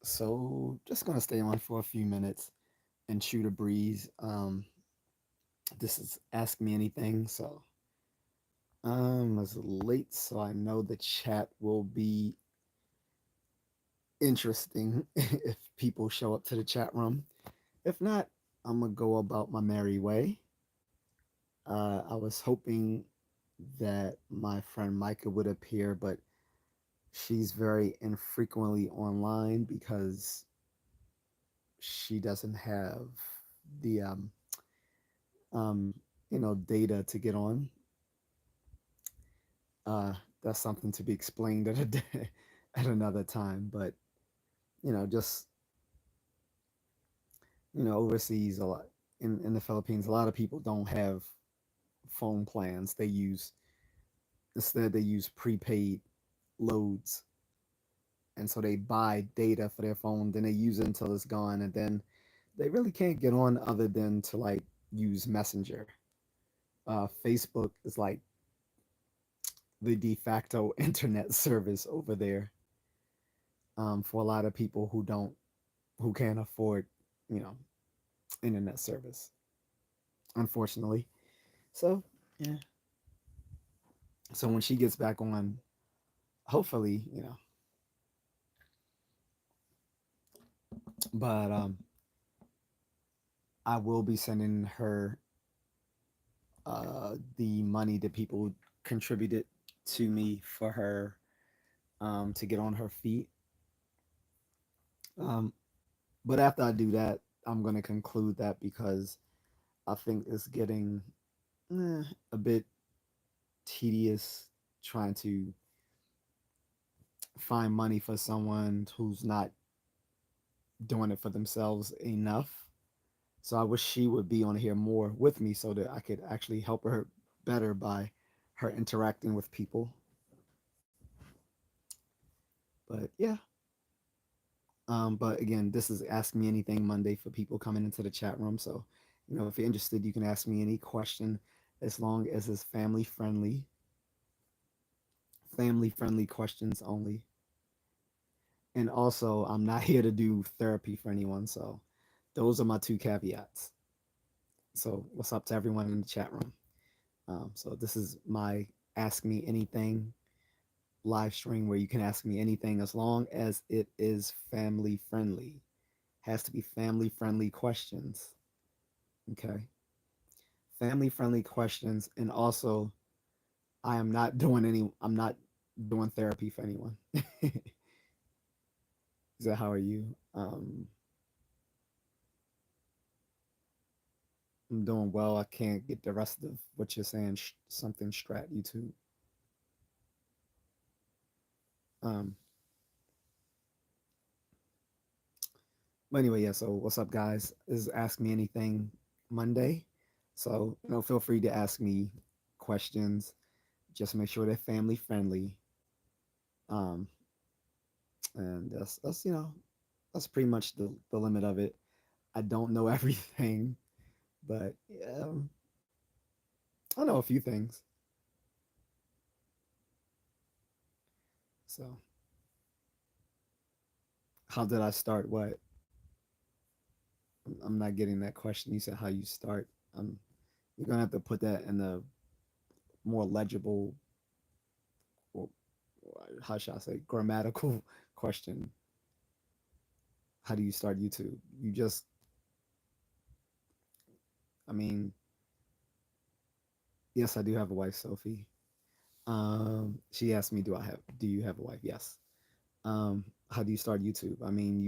So just gonna stay on for a few minutes and shoot a breeze. This is Ask Me Anything, so it's late, so I know the chat will be interesting if people show up to the chat room. If not, I'm gonna go about my merry way. I was hoping that my friend Micah would appear, but she's very infrequently online because she doesn't have the um, data to get on. Uh, that's something to be explained at a day, at another time. But just overseas a lot in the Philippines, a lot of people don't have phone plans. They use prepaid loads, and so they buy data for their phone, then they use it until it's gone, and then they really can't get on other than to like use Messenger. Facebook is like the de facto internet service over there for a lot of people who can't afford you know internet service, unfortunately. So yeah. So when she gets back on, hopefully, but I will be sending her the money that people contributed to me for her to get on her feet. Um, but after I do that, I'm going to conclude that because I think it's getting a bit tedious trying to find money for someone who's not doing it for themselves enough. So I wish she would be on here more with me so that I could actually help her better by her interacting with people. But yeah. But again, this is Ask Me Anything Monday for people coming into the chat room. So, if you're interested, you can ask me any question as long as it's family friendly questions only. And also, I'm not here to do therapy for anyone. So, those are my two caveats. So, what's up to everyone in the chat room? So, this is my Ask Me Anything live stream where you can ask me anything as long as it is family friendly. Has to be family friendly questions. Okay. Family friendly questions. And also, I'm not doing therapy for anyone. So, how are you? I'm doing well. I can't get the rest of what you're saying. Something strat YouTube. Um, but anyway, yeah. So what's up, guys? This is Ask Me Anything Monday. So feel free to ask me questions. Just make sure they're family friendly. Um, and that's pretty much the limit of it. I don't know everything, but I know a few things. So how did I start? What? I'm not getting that question. You said how you start. You're gonna have to put that in a more legible, or how should I say, grammatical question. How do you start YouTube? You just, I mean, yes, I do have a wife, Sophie. She asked me, do you have a wife? Yes. How do you start YouTube? I mean,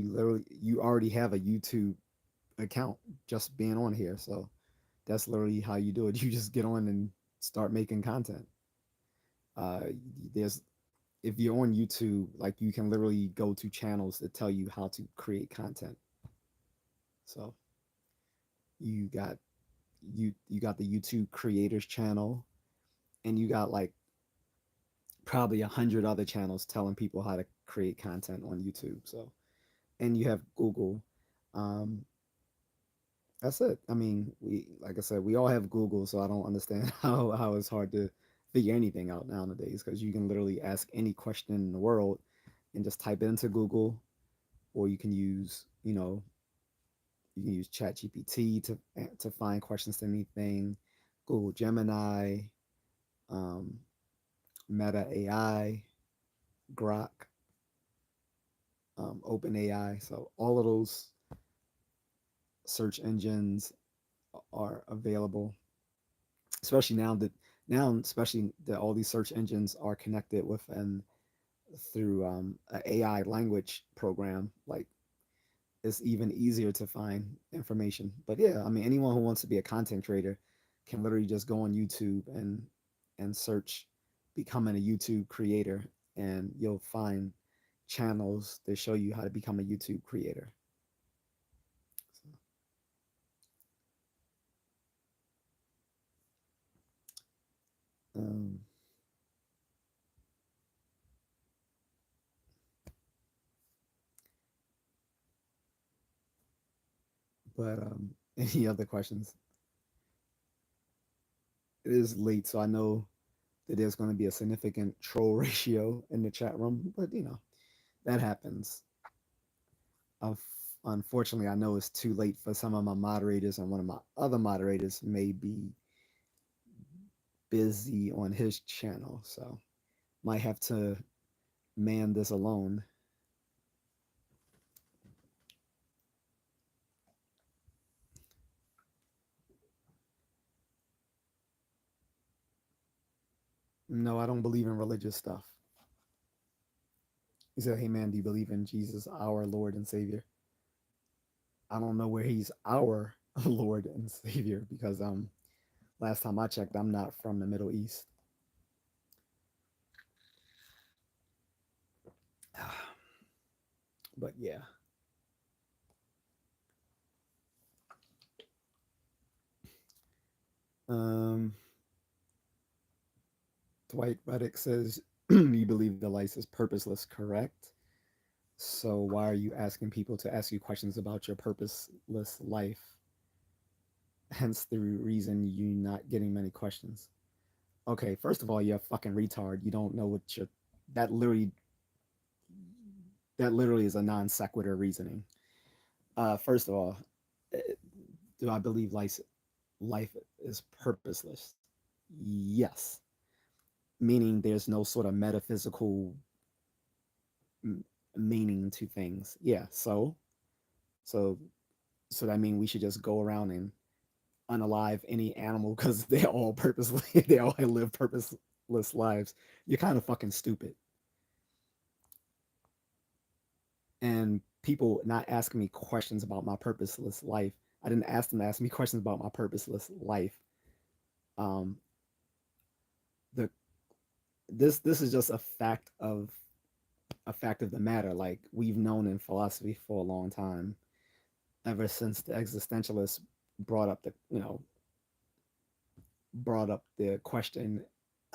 you already have a YouTube account just being on here. So that's literally how you do it. You just get on and start making content. Uh, there's if you're on YouTube, like you can literally go to channels that tell you how to create content. So you got you got the YouTube creators channel, and you got like probably 100 other channels telling people how to create content on YouTube. So and you have Google. Um, that's it. I mean, we like I said, we all have Google, so I don't understand how it's hard to figure anything out nowadays because you can literally ask any question in the world and just type it into Google or you can use ChatGPT to find questions to anything, Google Gemini, um, Meta AI, Grok, Open AI. So all of those search engines are available, especially especially that all these search engines are connected with and through an AI language program. Like it's even easier to find information. But yeah, I mean, anyone who wants to be a content creator can literally just go on YouTube and search becoming a YouTube creator, and you'll find channels that show you how to become a YouTube creator. So, um, but any other questions? It is late, so I know that there's going to be a significant troll ratio in the chat room, but that happens. Unfortunately, I know it's too late for some of my moderators, and one of my other moderators may be busy on his channel, so might have to man this alone. No, I don't believe in religious stuff. He said, "Hey man, do you believe in Jesus, our Lord and Savior?" I don't know where he's our Lord and Savior because last time I checked, I'm not from the Middle East. But yeah. Um, Dwight Reddick says, "You believe the life is purposeless, correct? So why are you asking people to ask you questions about your purposeless life? Hence the reason you're not getting many questions." Okay, first of all, you're a fucking retard. You don't know what you're. That literally, that literally is a non sequitur reasoning. First of all, eh, do I believe life is purposeless? Yes, meaning there's no sort of metaphysical meaning to things. Yeah, so so that means we should just go around and unalive any animal because they all purposely they all live purposeless lives. You're kind of fucking stupid. And people not asking me questions about my purposeless life. I didn't ask them to ask me questions about my purposeless life. Um, the this is just a fact of the matter. Like we've known in philosophy for a long time, ever since the existentialists brought up the brought up the question.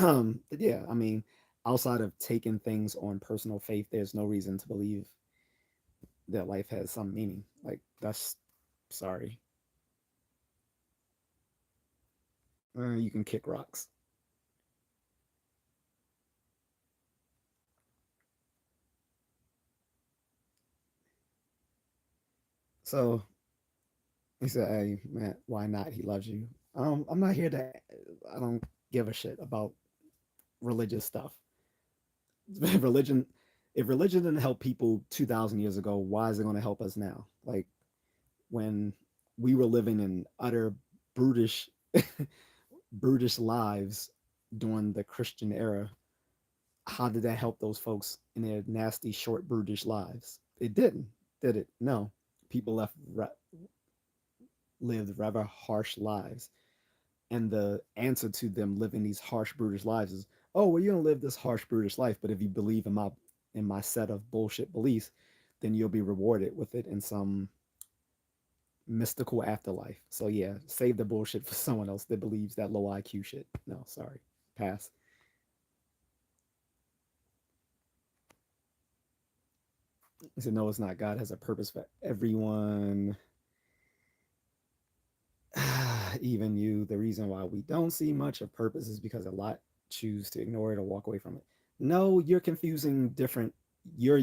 Yeah, I mean, outside of taking things on personal faith, there's no reason to believe that life has some meaning. Like that's sorry. You can kick rocks. So he said, "Hey, man, why not? He loves you." I'm not here to. I don't give a shit about religious stuff. religion, if religion didn't help people 2,000 years ago, why is it going to help us now? Like when we were living in utter brutish, brutish lives during the Christian era, how did that help those folks in their nasty, short, brutish lives? It didn't, did it? No. People lived rather harsh lives. And the answer to them living these harsh, brutish lives is, oh, well, you don't live this harsh, brutish life, but if you believe in my set of bullshit beliefs, then you'll be rewarded with it in some mystical afterlife. So yeah, save the bullshit for someone else that believes that low IQ shit. No, sorry, pass. He said, no, it's not. God has a purpose for everyone, even you. The reason why we don't see much of purpose is because a lot choose to ignore it or walk away from it. No, you're confusing different. You're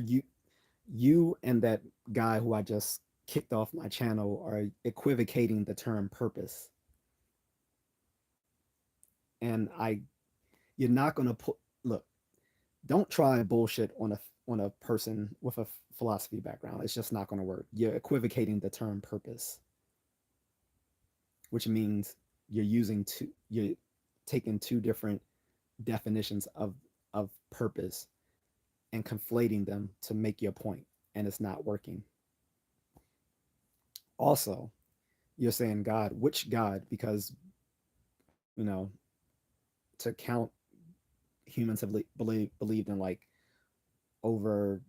You and that guy who I just kicked off my channel are equivocating the term purpose. And you're not going to put, look, don't try bullshit on a person with a philosophy background. It's just not going to work. You're equivocating the term purpose, which means you're taking two different definitions of purpose and conflating them to make your point, and it's not working. Also, you're saying God, which God? Because you know, to count, humans have believed in like over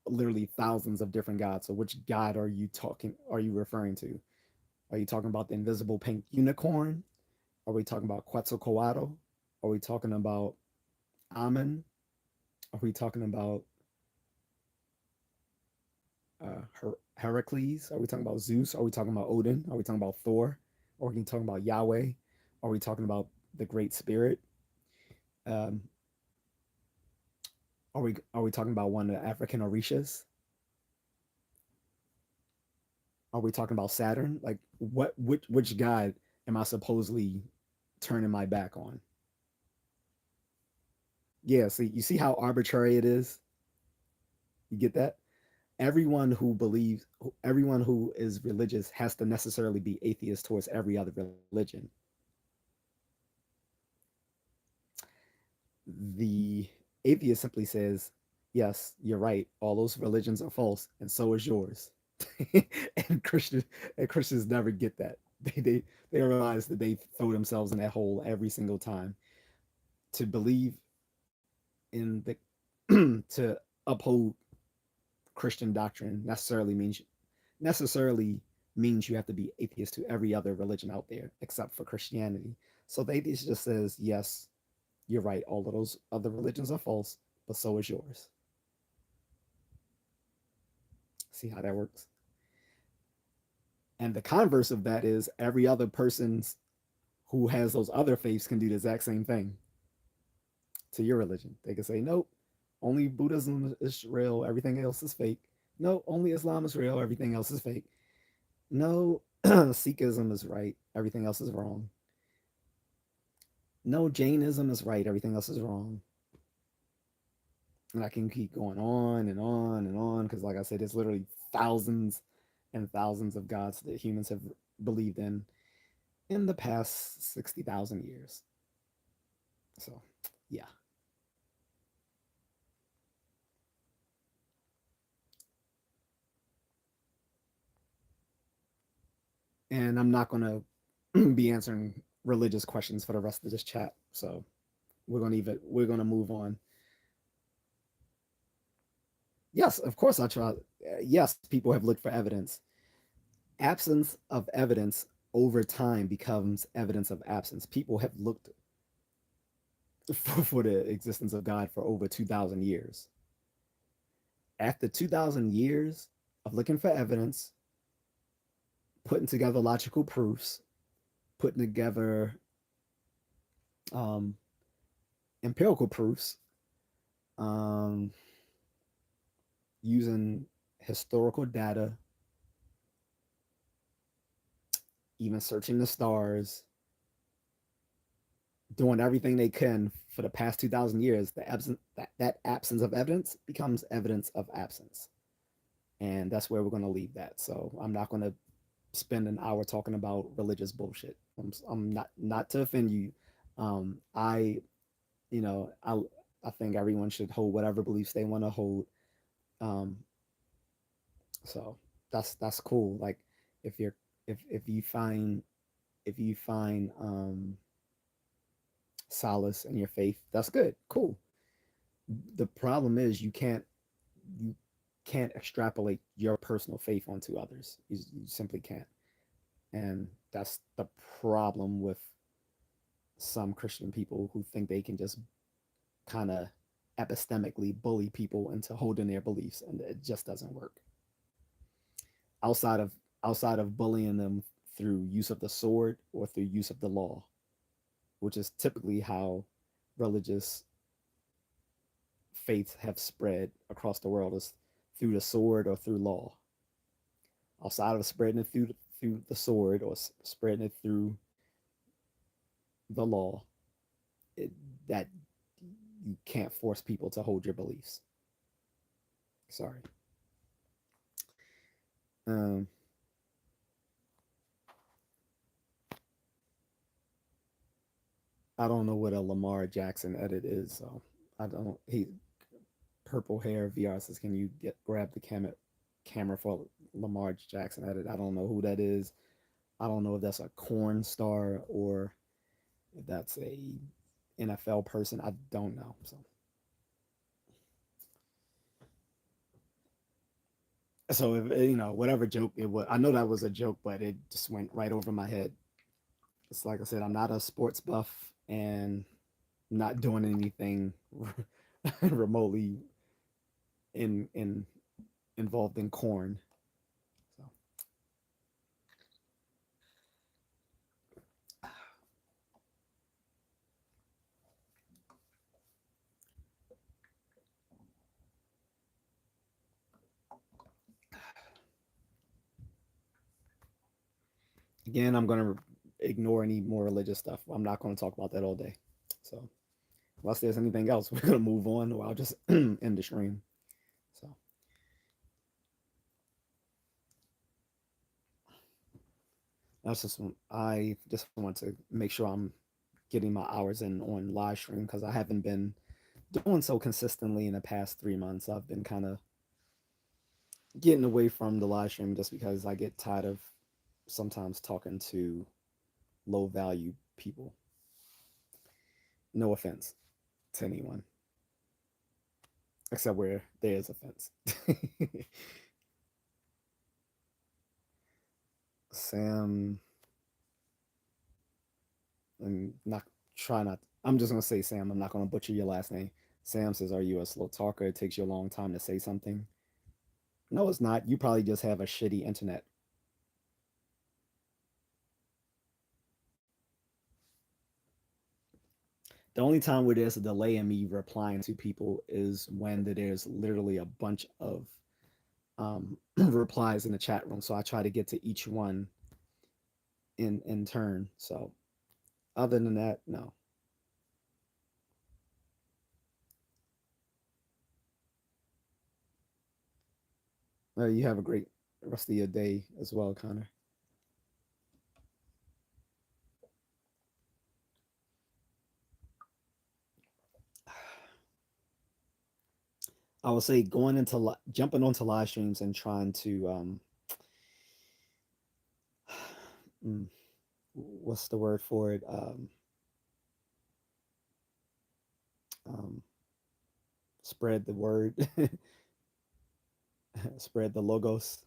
literally thousands of different gods. So which God are you talking? Are you referring to? Are you talking about the invisible pink unicorn? Are we talking about Quetzalcoatl? Are we talking about Amen? Are we talking about Heracles? Are we talking about Zeus? Are we talking about Odin? Are we talking about Thor? Are we talking about Yahweh? Are we talking about the Great Spirit? Um, are we talking about one of the African Orishas? Are we talking about Saturn? Like which god am I supposedly turning my back on? Yeah, see, you see how arbitrary it is? You get that? Everyone who is religious has to necessarily be atheist towards every other religion. The atheist simply says, yes, you're right, all those religions are false, and so is yours. and Christians and Christians never get that. They realize that they throw themselves in that hole every single time. To believe in the to uphold Christian doctrine necessarily means you have to be atheist to every other religion out there except for Christianity. So the atheist just says, yes, you're right, all of those other religions are false, but so is yours. See how that works? And the converse of that is every other person's who has those other faiths can do the exact same thing to your religion. They can say, nope, only Buddhism is real, everything else is fake. No, only Islam is real, everything else is fake. No, Sikhism is right, everything else is wrong. No, Jainism is right, everything else is wrong. And I can keep going on and on and on because, like I said, there's literally thousands and thousands of gods that humans have believed in the past 60,000 years. So, yeah. And I'm not going to be answering religious questions for the rest of this chat. So, we're going to move on. Yes, of course I try. Yes, people have looked for evidence. Absence of evidence over time becomes evidence of absence. People have looked for the existence of God for over 2,000 years. After 2,000 years of looking for evidence, putting together logical proofs, putting together um, empirical proofs, um, using historical data, even searching the stars, doing everything they can for the past 2,000 years, that absence of evidence becomes evidence of absence. And that's where we're going to leave that. So I'm not going to spend an hour talking about religious bullshit. I'm not to offend you. I you know I think everyone should hold whatever beliefs they want to hold. Um, so that's cool. Like if you're if you find if you find solace in your faith, that's good. Cool. The problem is you can't extrapolate your personal faith onto others. You simply can't. And that's the problem with some Christian people who think they can just kind of epistemically bully people into holding their beliefs, and it just doesn't work. Outside of outside of bullying them through use of the sword or through use of the law, which is typically how religious faiths have spread across the world is through the sword or through law. Outside of spreading it through the sword or spreading it through the law, it, that you can't force people to hold your beliefs. Sorry. Um, I don't know what a Lamar Jackson edit is, so I don't. He purple hair VR says, "Can you get grab the camera for Lamar Jackson edit?" I don't know who that is. I don't know if that's a corn star or if that's a NFL person. I don't know. So if whatever joke it was, I know that was a joke, but it just went right over my head. It's like I said, I'm not a sports buff and not doing anything remotely in involved in corn. So again, I'm gonna ignore any more religious stuff. I'm not gonna talk about that all day. So unless there's anything else, we're gonna move on, or I'll just end the stream. So that's just I just want to make sure I'm getting my hours in on live stream because I haven't been doing so consistently in the past 3 months. I've been kind of getting away from the live stream just because I get tired of sometimes talking to low value people. No offense to anyone, except where there is offense. Sam, and not try not. I'm just gonna say Sam. I'm not gonna butcher your last name. Sam says, "Are you a slow talker? It takes you a long time to say something." No, it's not. You probably just have a shitty internet. The only time where there's a delay in me replying to people is when there's literally a bunch of replies in the chat room. So I try to get to each one in turn. So other than that, no. You have a great rest of your day as well, Connor. I would say going into jumping onto live streams and trying to mm, what's the word for it? Um, spread the word, spread the logos,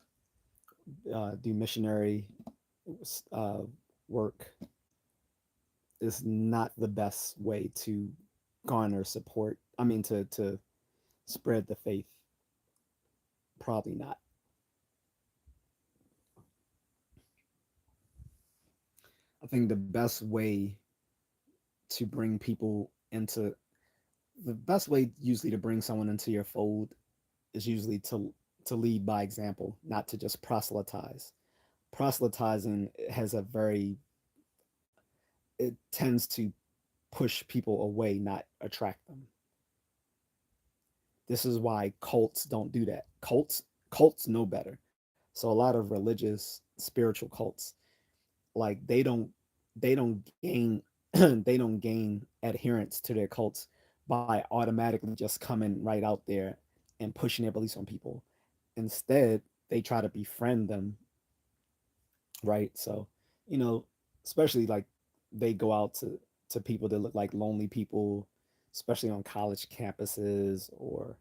do missionary uh, work is not the best way to garner support. I mean, to spread the faith. Probably not. I think the best way to bring people into the best way usually to bring someone into your fold is usually to lead by example, not to just proselytize. Proselytizing has a very it tends to push people away, not attract them. This is why cults don't do that. Cults know better. So a lot of religious spiritual cults like they don't gain they don't gain adherence to their cults by automatically just coming right out there and pushing their beliefs on people. Instead, they try to befriend them, right? So, you know, especially like they go out to people that look like lonely people, especially on college campuses or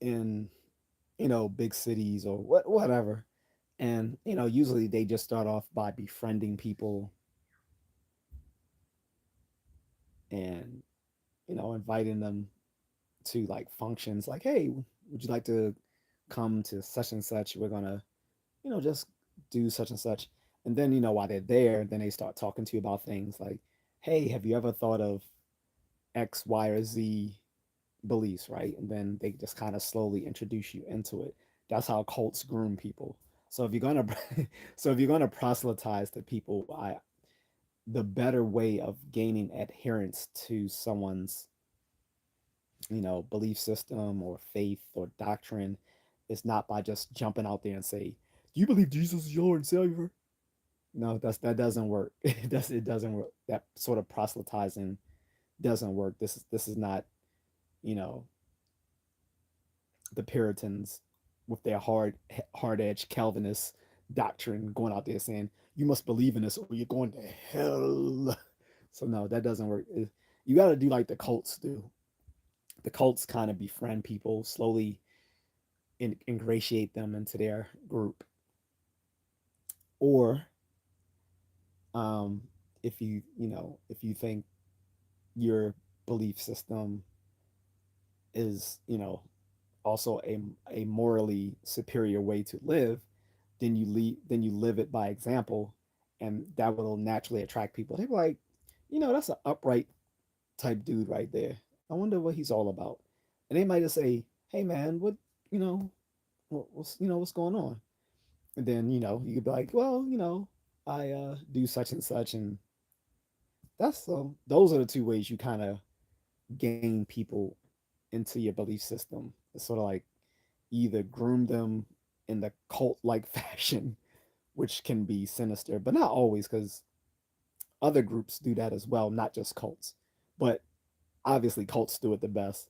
in big cities or whatever. And usually they just start off by befriending people and inviting them to like functions like, hey, would you like to come to such and such? We're gonna just do such and such. And then while they're there, then they start talking to you about things like, hey, have you ever thought of X, Y, or Z? beliefs, right? And then they just kind of slowly introduce you into it. That's how cults groom people. So if you're gonna, so if you're gonna proselytize to people, the better way of gaining adherence to someone's, belief system or faith or doctrine is not by just jumping out there and say, "Do you believe Jesus is your Lord and Savior?" No, that doesn't work. It doesn't work. That sort of proselytizing doesn't work. This is not, you know, the Puritans with their hard edge Calvinist doctrine going out there saying you must believe in this or you're going to hell. So no, that doesn't work. You got to do like the cults do. The cults kind of befriend people, slowly ingratiate them into their group, or um, if you think your belief system is also a morally superior way to live, then you live it by example, and that will naturally attract people. They're like, that's an upright type dude right there. I wonder what he's all about. And they might just say, "Hey man, what you know what's going on?" And then you could be like, "Well, I do such and such," and those are the two ways you kind of gain people into your belief system. It's sort of like either groom them in the cult like fashion, which can be sinister, but not always, because other groups do that as well, not just cults. But obviously, cults do it the best.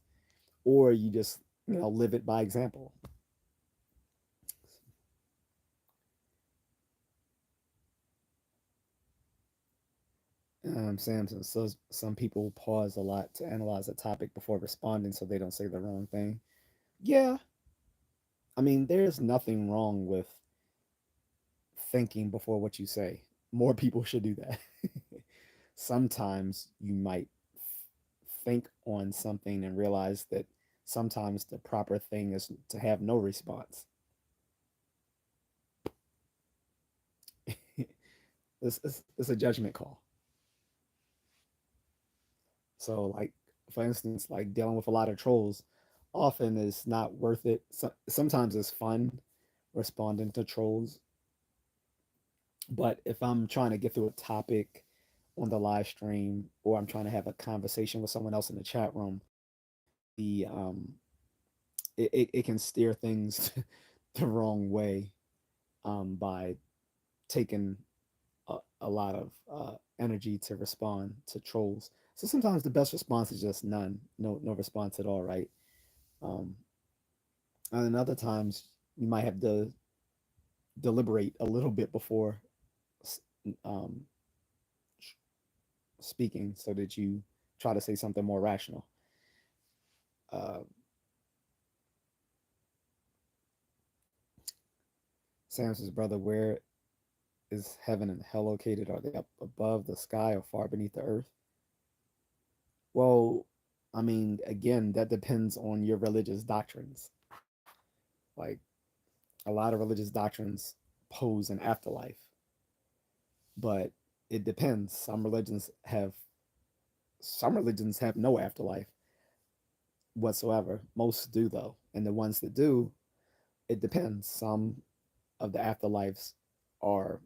Or you just, live it by example. Samson says some people pause a lot to analyze a topic before responding so they don't say the wrong thing. Yeah, I mean, there's nothing wrong with thinking before what you say. More people should do that. Sometimes you might think on something and realize that sometimes the proper thing is to have no response. It's a judgment call. So, like, for instance, like dealing with a lot of trolls often is not worth it. Sometimes it's fun responding to trolls, but if I'm trying to get through a topic on the live stream, or I'm trying to have a conversation with someone else in the chat room, the it can steer things the wrong way by taking a lot of energy to respond to trolls. So sometimes the best response is just none, no response at all, right? Um, and then other times you might have to deliberate a little bit before um, speaking, so that you try to say something more rational. Uh, Samson's brother, where is heaven and hell located? Are they up above the sky or far beneath the earth? Well, I mean, again, that depends on your religious doctrines. Like, a lot of religious doctrines pose an afterlife, but it depends. Some religions have no afterlife whatsoever. Most do though, and the ones that do, it depends. Some of the afterlives are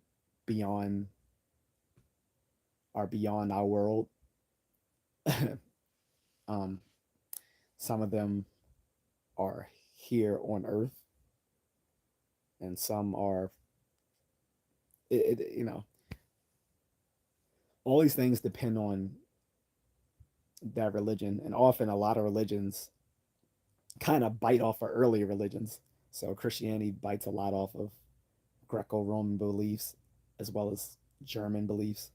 beyond beyond our world. um, some of them are here on Earth, and some are all these things depend on that religion, and often a lot of religions kind of bite off of earlier religions. So Christianity bites a lot off of Greco-Roman beliefs as well as German beliefs.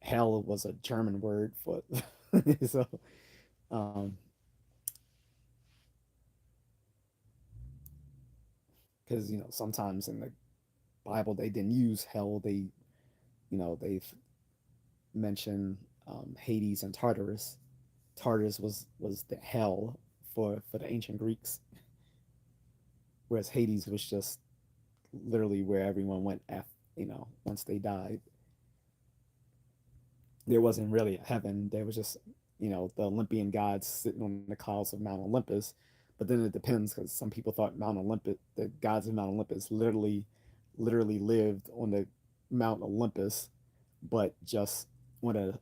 Hell was a German word for so um because sometimes in the Bible they didn't use hell. They've mentioned Hades and Tartarus. Tartarus was the hell for the ancient Greeks, whereas Hades was just literally where everyone went after, once they died. There wasn't really a heaven. There was just the Olympian gods sitting on the clouds of Mount Olympus. But then it depends because some people thought Mount Olympus, the gods of Mount Olympus, literally lived on the Mount Olympus, but just on a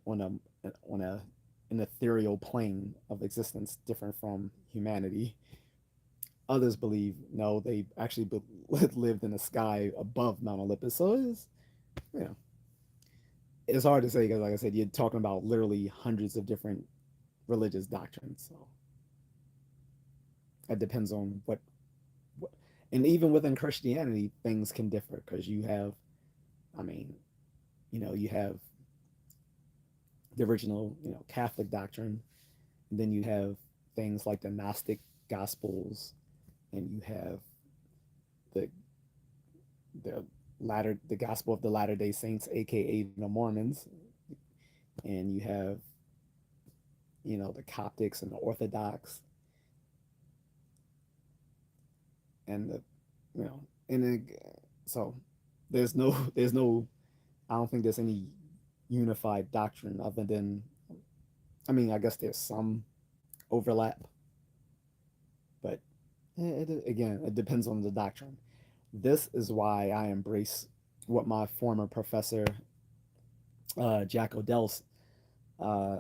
an ethereal plane of existence different from humanity. Others believe no, they actually lived in the sky above Mount Olympus. So you know it's hard to say because, like I said, you're talking about literally hundreds of different religious doctrines. So it depends on what and even within Christianity, things can differ because you have, I mean, you have the original, Catholic doctrine, and then you have things like the Gnostic Gospels, and you have the the the Gospel of the Latter Day Saints, aka the Mormons, and you have the Coptics and the Orthodox, and the you know and then, so there's no I don't think there's any unified doctrine other than, I mean, I guess there's some overlap, but again, it depends on the doctrine. This is why I embrace what my former professor, Jack Odell's, uh,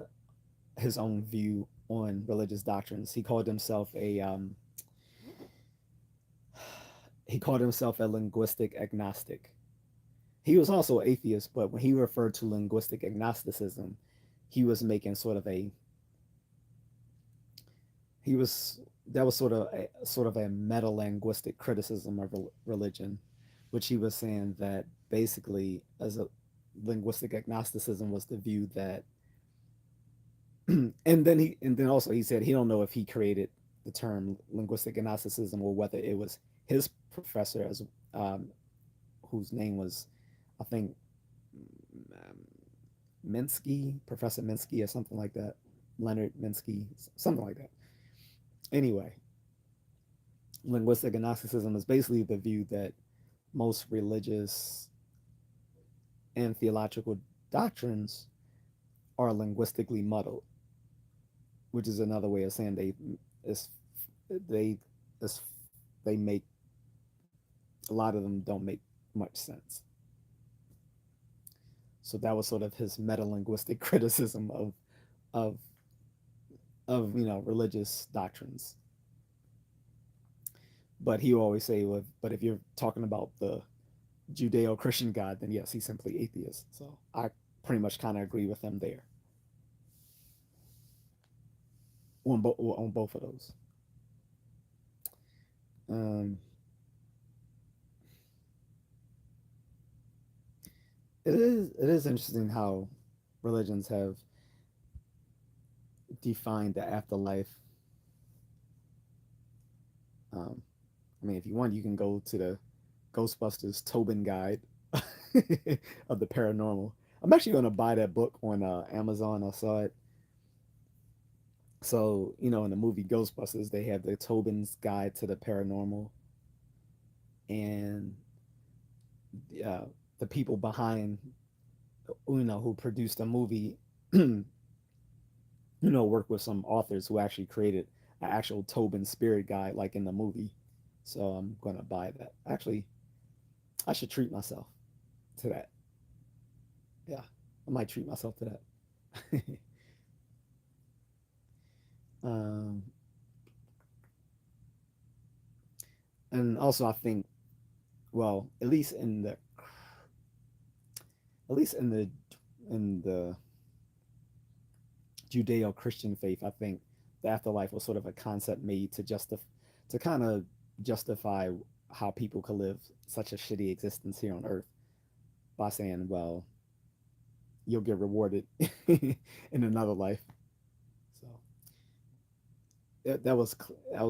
his own view on religious doctrines. He called himself a linguistic agnostic. He was also atheist, but when he referred to linguistic agnosticism, he was making he was that was sort of a meta linguistic criticism of religion, which he was saying that basically as a linguistic agnosticism was the view that and then also he said he don't know if he created the term linguistic agnosticism or whether it was his professor as um, whose name was, I think, um, Minsky, Professor Minsky or something like that, Leonard Minsky, something like that. Anyway, linguistic agnosticism is basically the view that most religious and theological doctrines are linguistically muddled, which is another way of saying is they is, they make a lot of them don't make much sense. So that was sort of his meta linguistic criticism of religious doctrines. But he always say, well, but if you're talking about the Judeo-Christian God, then yes, he's simply atheist. So I pretty much kind of agree with him there on both of those. Um, it is interesting how religions have defined the afterlife. Um, I mean, if you want, you can go to the Ghostbusters Tobin Guide of the paranormal. I'm actually going to buy that book on Amazon. I saw it. So, in the movie Ghostbusters, they have the Tobin's Guide to the Paranormal, and uh, the people behind, who produced the movie, work with some authors who actually created an actual Tobin spirit guide, like in the movie. So I'm going to buy that. Actually, I should treat myself to that. Yeah, I might treat myself to that. um, and also, I think, well, at least in the Judeo-Christian faith, I think the afterlife was sort of a concept made to kind of justify how people could live such a shitty existence here on Earth by saying, well, you'll get rewarded in another life. So that was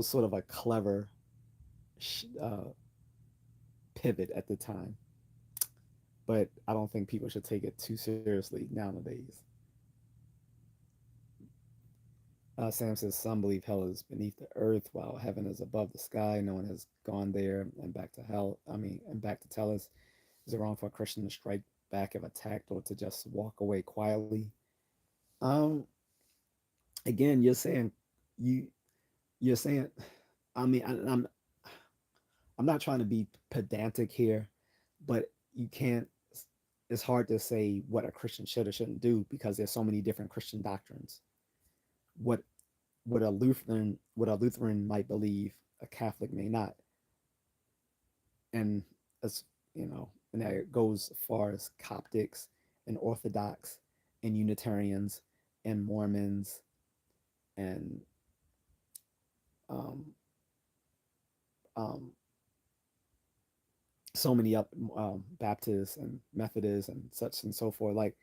sort of a clever uh, pivot at the time, but I don't think people should take it too seriously nowadays. Sam says some believe hell is beneath the earth while heaven is above the sky. No one has gone there and back to hell. I mean, and back to tell us, is it wrong for a Christian to strike back if attacked or to just walk away quietly? Um, Again, you you're saying. I mean, I'm not trying to be pedantic here, but you can't. It's hard to say what a Christian should or shouldn't do because there's so many different Christian doctrines. What what a Lutheran might believe, a Catholic may not, and as and that goes as far as Coptics and Orthodox and Unitarians and Mormons and um, um, so many up Baptists and Methodists and such and so forth. Like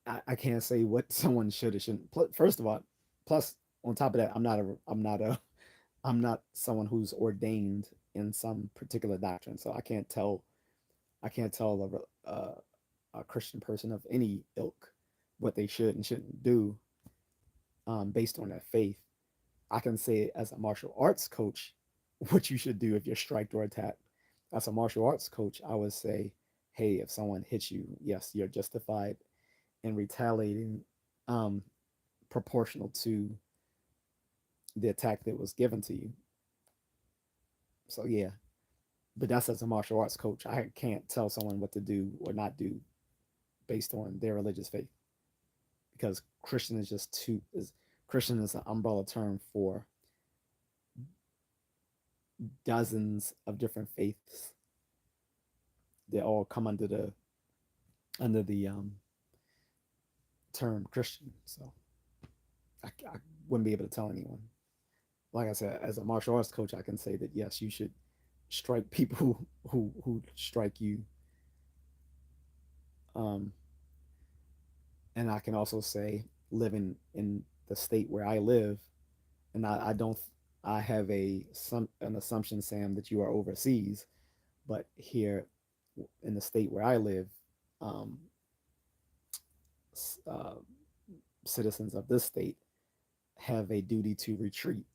I can't say what someone should or shouldn't. First of all, plus on top of that, I'm not someone who's ordained in some particular doctrine, so I can't tell a Christian person of any ilk what they should and shouldn't do based on that faith. I can say as a martial arts coach what you should do if you're striked or attacked. As a martial arts coach, I would say, hey, if someone hits you, yes, you're justified in retaliating um, proportional to the attack that was given to you. So yeah, but that's as a martial arts coach. I can't tell someone what to do or not do based on their religious faith because Christian is just too is Christian is an umbrella term for dozens of different faiths. They all come under the term Christian. So I wouldn't be able to tell anyone. Like I said, as a martial arts coach, I can say that yes, you should strike people who strike you. Um, and I can also say, living in the state where I live, and I don't, I have an assumption, Sam, that you are overseas, but here in the state where I live, um, uh, citizens of this state have a duty to retreat,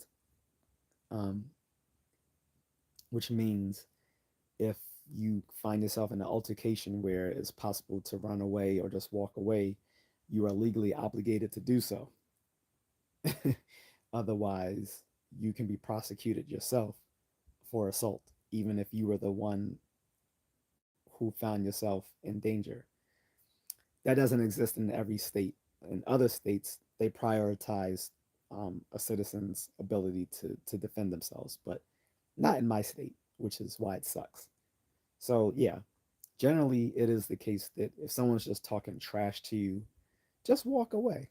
um, which means if you find yourself in an altercation where it's possible to run away or just walk away, you are legally obligated to do so. Otherwise, you can be prosecuted yourself for assault, even if you were the one who found yourself in danger. That doesn't exist in every state. In other states, they prioritize a citizen's ability to defend themselves, but not in my state, which is why it sucks. So, yeah, generally, it is the case that if someone's just talking trash to you, just walk away.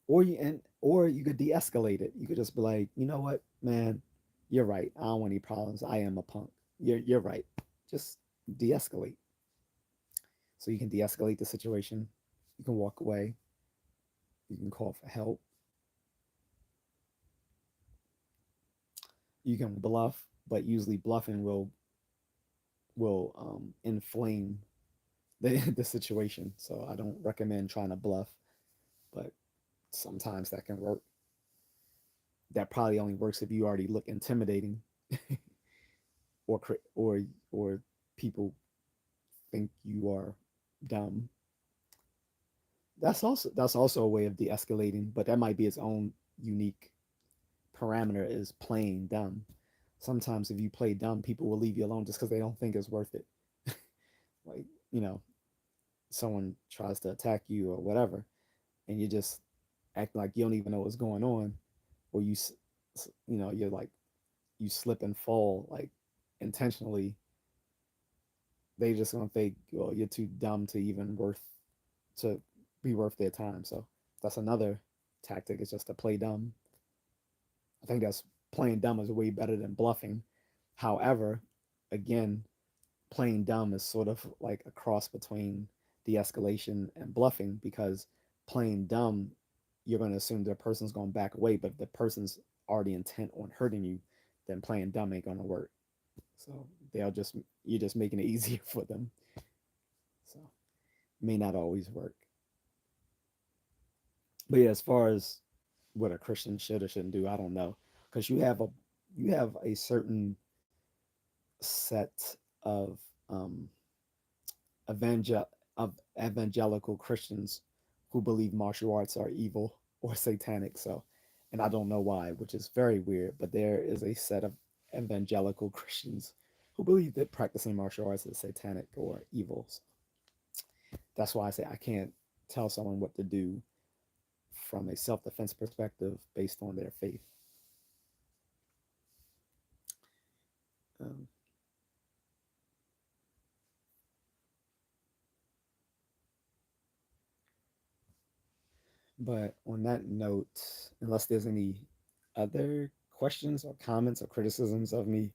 Or you could de-escalate it. You could just be like, you know what, man, you're right. I don't want any problems. I am a punk. You're right. Just de-escalate. So you can de-escalate the situation. You can walk away. You can call for help. You can bluff, but usually bluffing will inflame the situation. So I don't recommend trying to bluff, but sometimes that can work. That probably only works if you already look intimidating, or or people think you are dumb. That's also a way of de-escalating, but that might be its own unique parameter is playing dumb. Sometimes if you play dumb, people will leave you alone just because they don't think it's worth it. Like, you know, someone tries to attack you or whatever, and you just act like you don't even know what's going on, or you're like you slip and fall like intentionally. They just gonna think, well, you're too dumb to even worth to be worth their time. So that's another tactic. It's just to play dumb. I think that's playing dumb is way better than bluffing. However, again, playing dumb is sort of like a cross between de-escalation and bluffing because playing dumb, you're going to assume the person's going to back away, but if the person's already intent on hurting you, then playing dumb ain't going to work. So they'll just you're just making it easier for them. So may not always work. But yeah, as far as what a Christian should or shouldn't do, I don't know because you have a certain set of evangel of evangelical Christians who believe martial arts are evil or satanic. So, and I don't know why, which is very weird. But there is a set of evangelical Christians who believe that practicing martial arts is satanic or evil. So that's why I say I can't tell someone what to do from a self-defense perspective based on their faith. Um, but on that note, unless there's any other questions or comments or criticisms of me,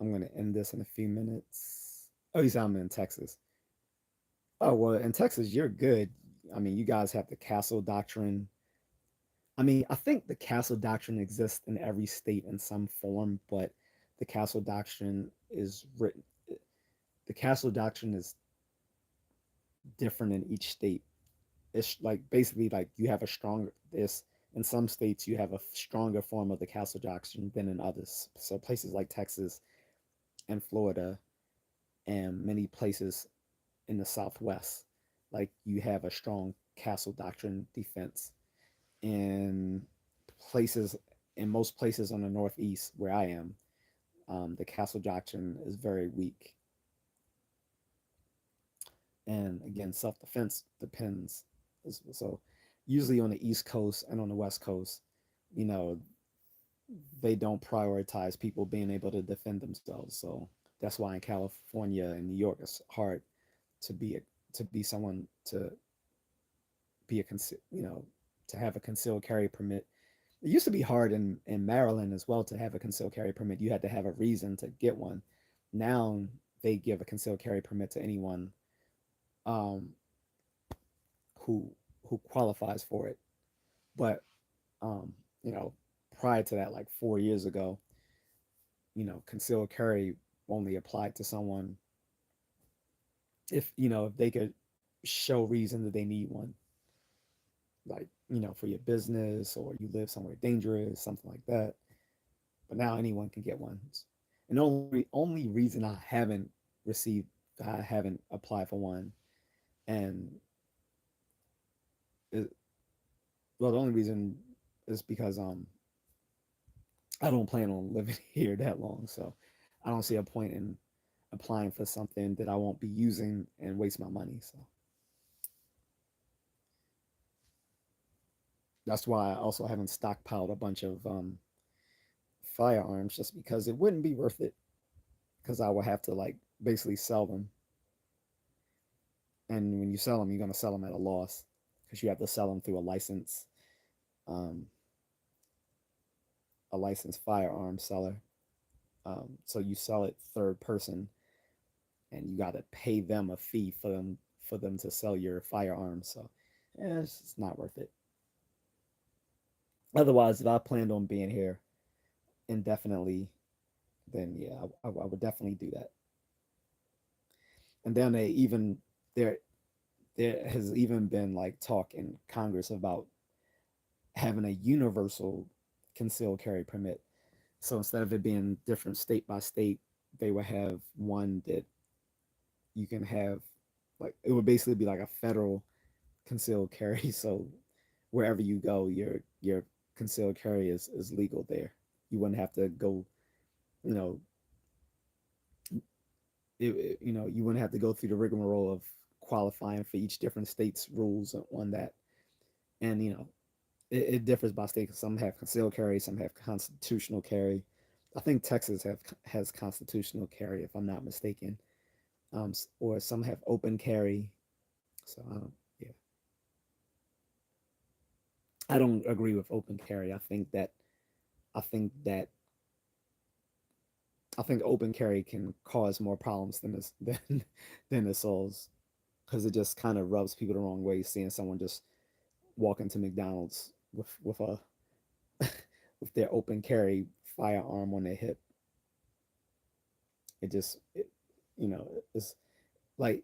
I'm going to end this in a few minutes. Oh, you said I'm in Texas. Oh, well, in Texas, you're good. I mean, you guys have the castle doctrine. I mean, I think the castle doctrine exists in every state in some form, but the castle doctrine is written, the castle doctrine is different in each state. It's like basically like you have a stronger, this in some states you have a stronger form of the castle doctrine than in others. So places like Texas and Florida and many places in the Southwest, like you have a strong castle doctrine defense. In places, in most places on the Northeast where I am, the castle doctrine is very weak. And again, self defense depends. So usually on the East Coast and on the West Coast, you know, they don't prioritize people being able to defend themselves. So that's why in California and New York it's hard to be a, to be someone to be a you know, to have a concealed carry permit. It used to be hard in Maryland as well to have a concealed carry permit. You had to have a reason to get one. Now they give a concealed carry permit to anyone um, who qualifies for it. But um, you know, prior to that, like 4 years ago, you know, concealed carry only applied to someone if you know if they could show reason that they need one, like you know, for your business or you live somewhere dangerous, something like that. But now anyone can get one. And the only reason received I haven't applied for one, and it, well, the only reason is because I don't plan on living here that long, so I don't see a point in applying for something that I won't be using and waste my money. So that's why I also haven't stockpiled a bunch of firearms, just because it wouldn't be worth it, because I would have to like basically sell them, and when you sell them, you're gonna sell them at a loss because you have to sell them through um, a licensed firearm seller. So you sell it third person, and you got to pay them a fee for them to sell your firearms. So it's not worth it. Otherwise, if I planned on being here indefinitely, then yeah, I would definitely do that. And then there there has even been like talk in Congress about having a universal concealed carry permit. So instead of it being different state by state, they would have one that you can have, like it would basically be like a federal concealed carry. So wherever you go, your concealed carry is legal there. You wouldn't have to go, you know, you know, you wouldn't have to go through the rigmarole of qualifying for each different state's rules on that. And you know, it differs by state. Some have concealed carry, some have constitutional carry. I think Texas has constitutional carry, if I'm not mistaken. Or some have open carry. So yeah, I don't agree with open carry. I think that I think open carry can cause more problems than this than it solves, because it just kind of rubs people the wrong way seeing someone just walk into McDonald's with a with their open carry firearm on their hip. It just you know it's like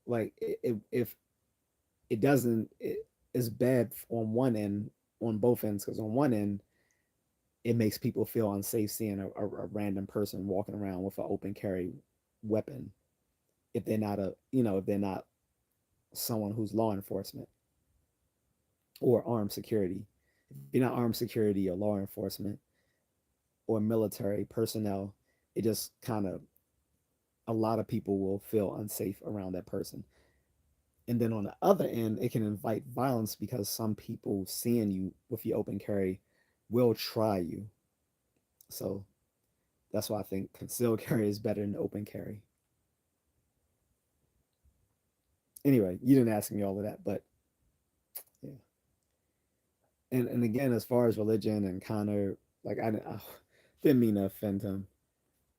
if it doesn't it's bad on one end, on both ends, because on one end it makes people feel unsafe seeing a random person walking around with an open carry weapon if they're not a you know if they're not someone who's law enforcement. or armed security. If you're not armed security or law enforcement or military personnel, it just kind of, a lot of people will feel unsafe around that person. And then on the other end, it can invite violence because some people seeing you with your open carry will try you. So that's why I think concealed carry is better than open carry. Anyway, you didn't ask me all of that, but yeah. And again, as far as religion and Connor, like I didn't mean to offend him,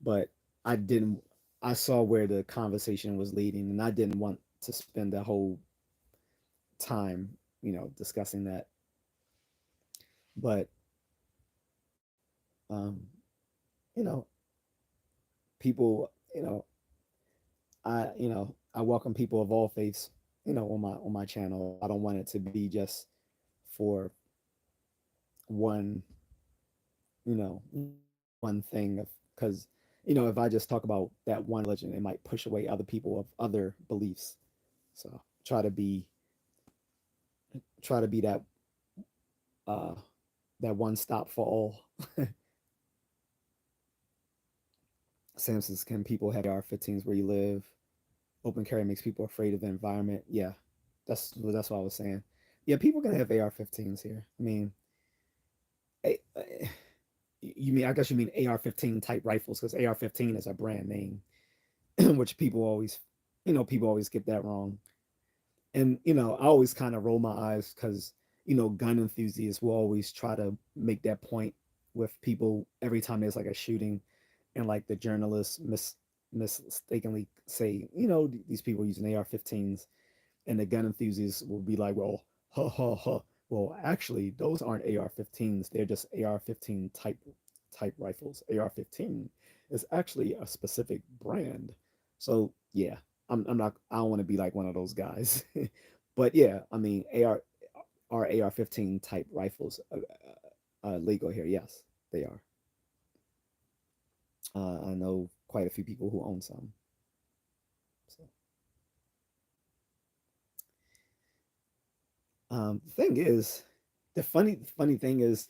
but I didn't. I saw where the conversation was leading, and I didn't want to spend the whole time, discussing that. But um, you know, people, I welcome people of all faiths, on my channel. I don't want it to be just for one, one thing of, because if I just talk about that one religion, it might push away other people of other beliefs. So try to be try to be uh that one stop for all. Sam says, can people have AR-15s where you live? Open carry makes people afraid of the environment. Yeah, that's what I was saying. Yeah, people can have AR-15s here. I mean, you mean, I guess you mean AR-15 type rifles, because AR-15 is a brand name, which people always get that wrong. And I always kind of roll my eyes because gun enthusiasts will always try to make that point with people every time there's like a shooting, and like the journalists mistakenly say, these people using AR-15s, and the gun enthusiasts will be like, well, ha ha ha. Well, actually, those aren't AR-15s. They're just AR-15 type rifles. AR-15 is actually a specific brand. So yeah, I'm not. I don't want to be like one of those guys. But yeah, I mean, AR-15 type rifles legal here? Yes, they are. I know quite a few people who own some. So the thing is, the funny thing is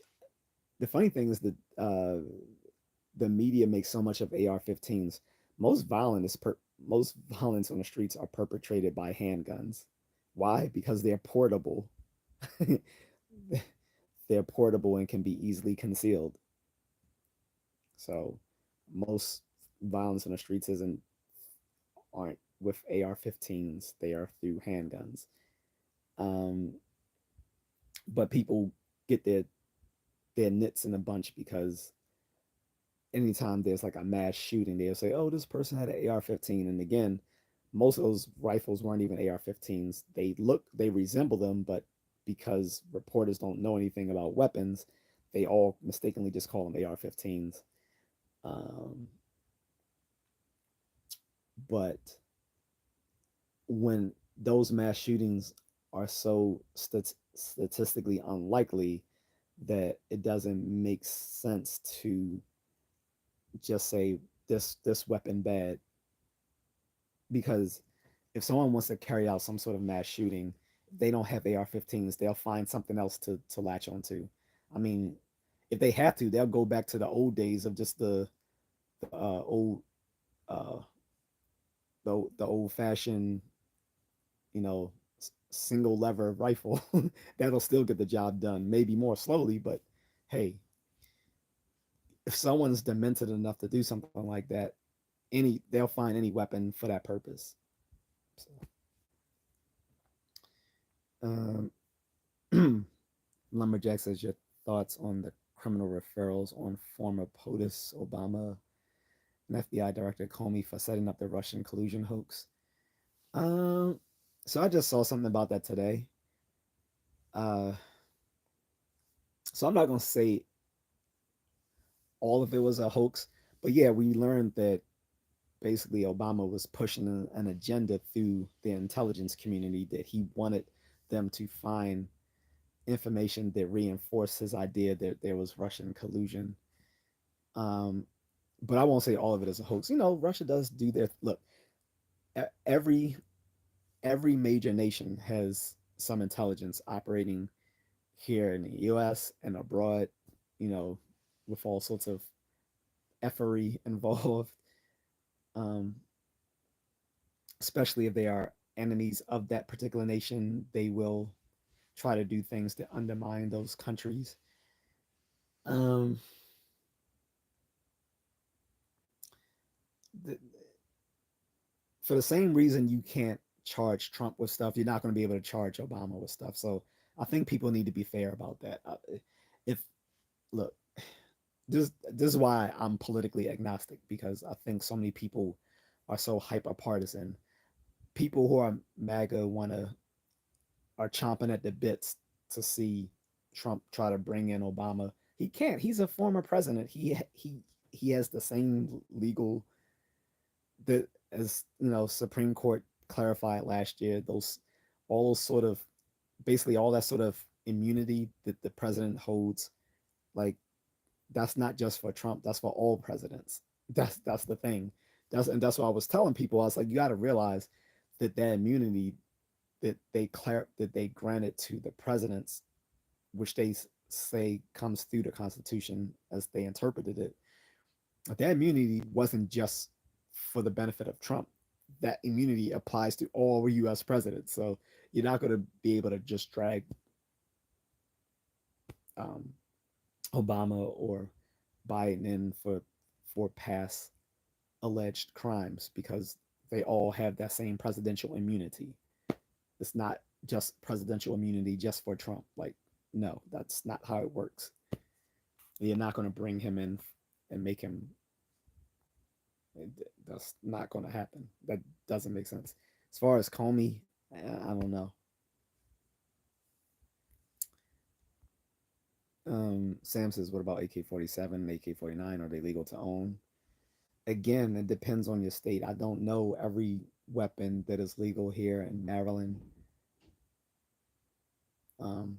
that the media makes so much of AR-15s. Most violence on the streets are perpetrated by handguns. Why? Because they're portable. They're portable and can be easily concealed. So most violence on the streets isn't aren't with AR-15s. They are through handguns. Um, but people get their nits in a bunch because anytime there's like a mass shooting, they'll say, "Oh, this person had an AR-15," and again, most of those rifles weren't even AR-15s. They resemble them, but because reporters don't know anything about weapons, they all mistakenly just call them AR-15s. Um, but when those mass shootings are so statistically unlikely that it doesn't make sense to just say this weapon bad, because if someone wants to carry out some sort of mass shooting, they don't have AR-15s. They'll find something else to latch onto. I mean, if they have to, they'll go back to the old days of just the old uh, the old fashioned, you know single lever rifle. That'll still get the job done, maybe more slowly, but hey, if someone's demented enough to do something like that, they'll find any weapon for that purpose. So, um, Lumberjack says your thoughts on the criminal referrals on former POTUS Obama and FBI Director Comey for setting up the Russian collusion hoax. Um, so I just saw something about that today. Uh, so I'm not gonna say all of it was a hoax, but yeah, we learned that basically Obama was pushing an agenda through the intelligence community that he wanted them to find information that reinforced his idea that there was Russian collusion. Um, but I won't say all of it is a hoax. Russia does do their look. Every every major nation has some intelligence operating here in the US and abroad, you know, with all sorts of effery involved, um, especially if they are enemies of that particular nation, they will try to do things to undermine those countries. Um, the, for the same reason you can't charge Trump with stuff, you're not going to be able to charge Obama with stuff. So I think people need to be fair about that. If look, this is why I'm politically agnostic, because I think so many people are so hyper partisan. People who are MAGA want to are chomping at the bits to see Trump try to bring in Obama. He can't. He's a former president. He has the same legal that, as you know, Supreme Court clarified last year. Those all those sort of basically all that sort of immunity that the president holds, like that's not just for Trump. That's for all presidents. That's the thing. That's what I was telling people. I was like, you got to realize that that immunity that they granted to the presidents, which they say comes through the Constitution as they interpreted it, that immunity wasn't just for the benefit of Trump. That immunity applies to all U.S. presidents. So you're not going to be able to just drag um, Obama or Biden in for past alleged crimes, because they all have that same presidential immunity. It's not just presidential immunity just for Trump. Like, no, that's not how it works. You're not going to bring him in and make him. That's not going to happen. That doesn't make sense. As far as Comey, I don't know. Sam says, what about AK-47, AK-49? Are they legal to own? Again, it depends on your state. I don't know every weapon that is legal here in Maryland. Um,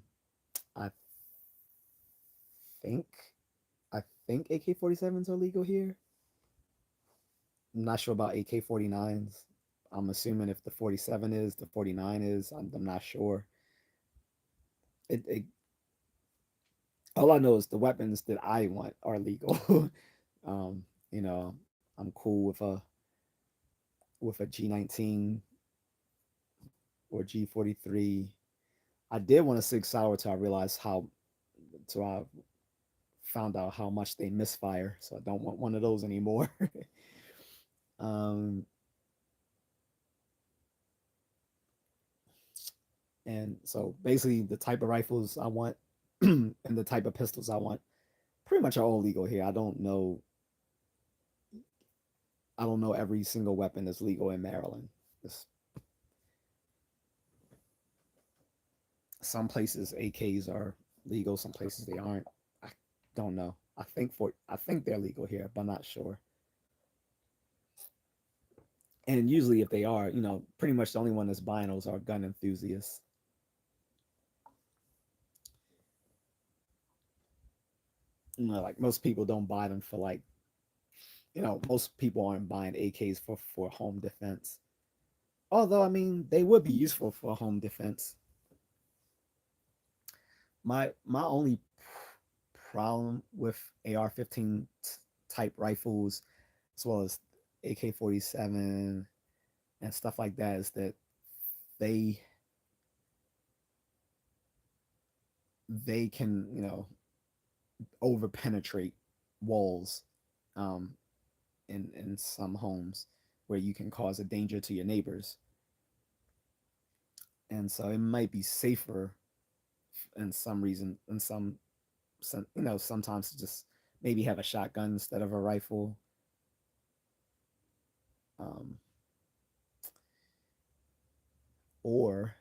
I think I think AK-47s are legal here. I'm not sure about AK-49s. I'm assuming if the 47 is, the 49 is. I'm not sure. It all I know is the weapons that I want are legal. You know, I'm cool with a G19 or G43. I did want a Sig Sauer till I realized how till I found out how much they misfire. So I don't want one of those anymore. um, and so basically, the type of rifles I want and the type of pistols I want pretty much are all legal here. I don't know every single weapon that's legal in Maryland. It's, some places AKs are legal, some places they aren't. I don't know. I think they're legal here, but I'm not sure. And usually, if they are, you know, pretty much the only one that's buying those are gun enthusiasts. You know, like most people don't buy them for like, you know, most people aren't buying AKs for home defense. Although I mean, they would be useful for home defense. My only problem with AR-15 type rifles, as well as AK-47 and stuff like that, is that they they can, you know, over penetrate walls um, in some homes where you can cause a danger to your neighbors. And so it might be safer in some reason, in some, you know, sometimes to just maybe have a shotgun instead of a rifle. Um, or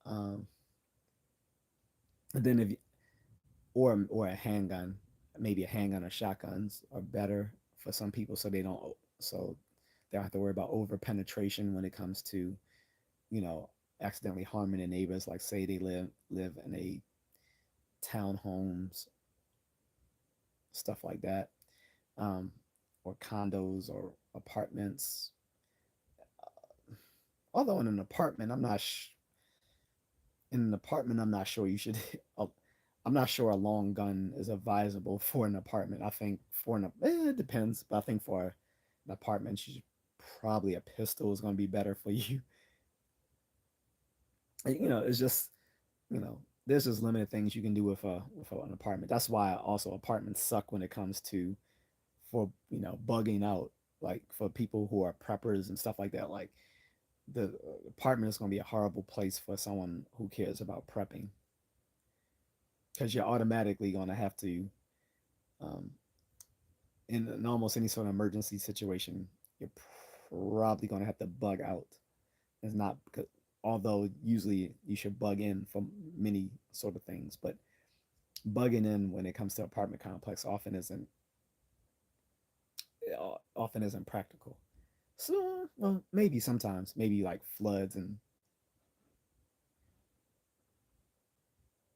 um, then if you, or a handgun, maybe a handgun or shotguns are better for some people, so they don't have to worry about over penetration when it comes to, you know, accidentally harming their neighbors. Like say they live in a townhomes, stuff like that, um, or condos or apartments. Although in an apartment, I'm not. In an apartment, I'm not sure you should. I'm not sure a long gun is advisable for an apartment. I think for an it depends, but I think for an apartment, you should, probably a pistol is going to be better for you. It's just there's just limited things you can do with an apartment. That's why also apartments suck when it comes to for bugging out, like for people who are preppers and stuff like that. Like the apartment is going to be a horrible place for someone who cares about prepping because you're automatically going to have to um, in almost any sort of emergency situation, you're probably going to have to bug out. It's not because, although usually you should bug in for many sort of things, but bugging in when it comes to apartment complex often isn't practical. So, well, maybe sometimes, maybe like floods, and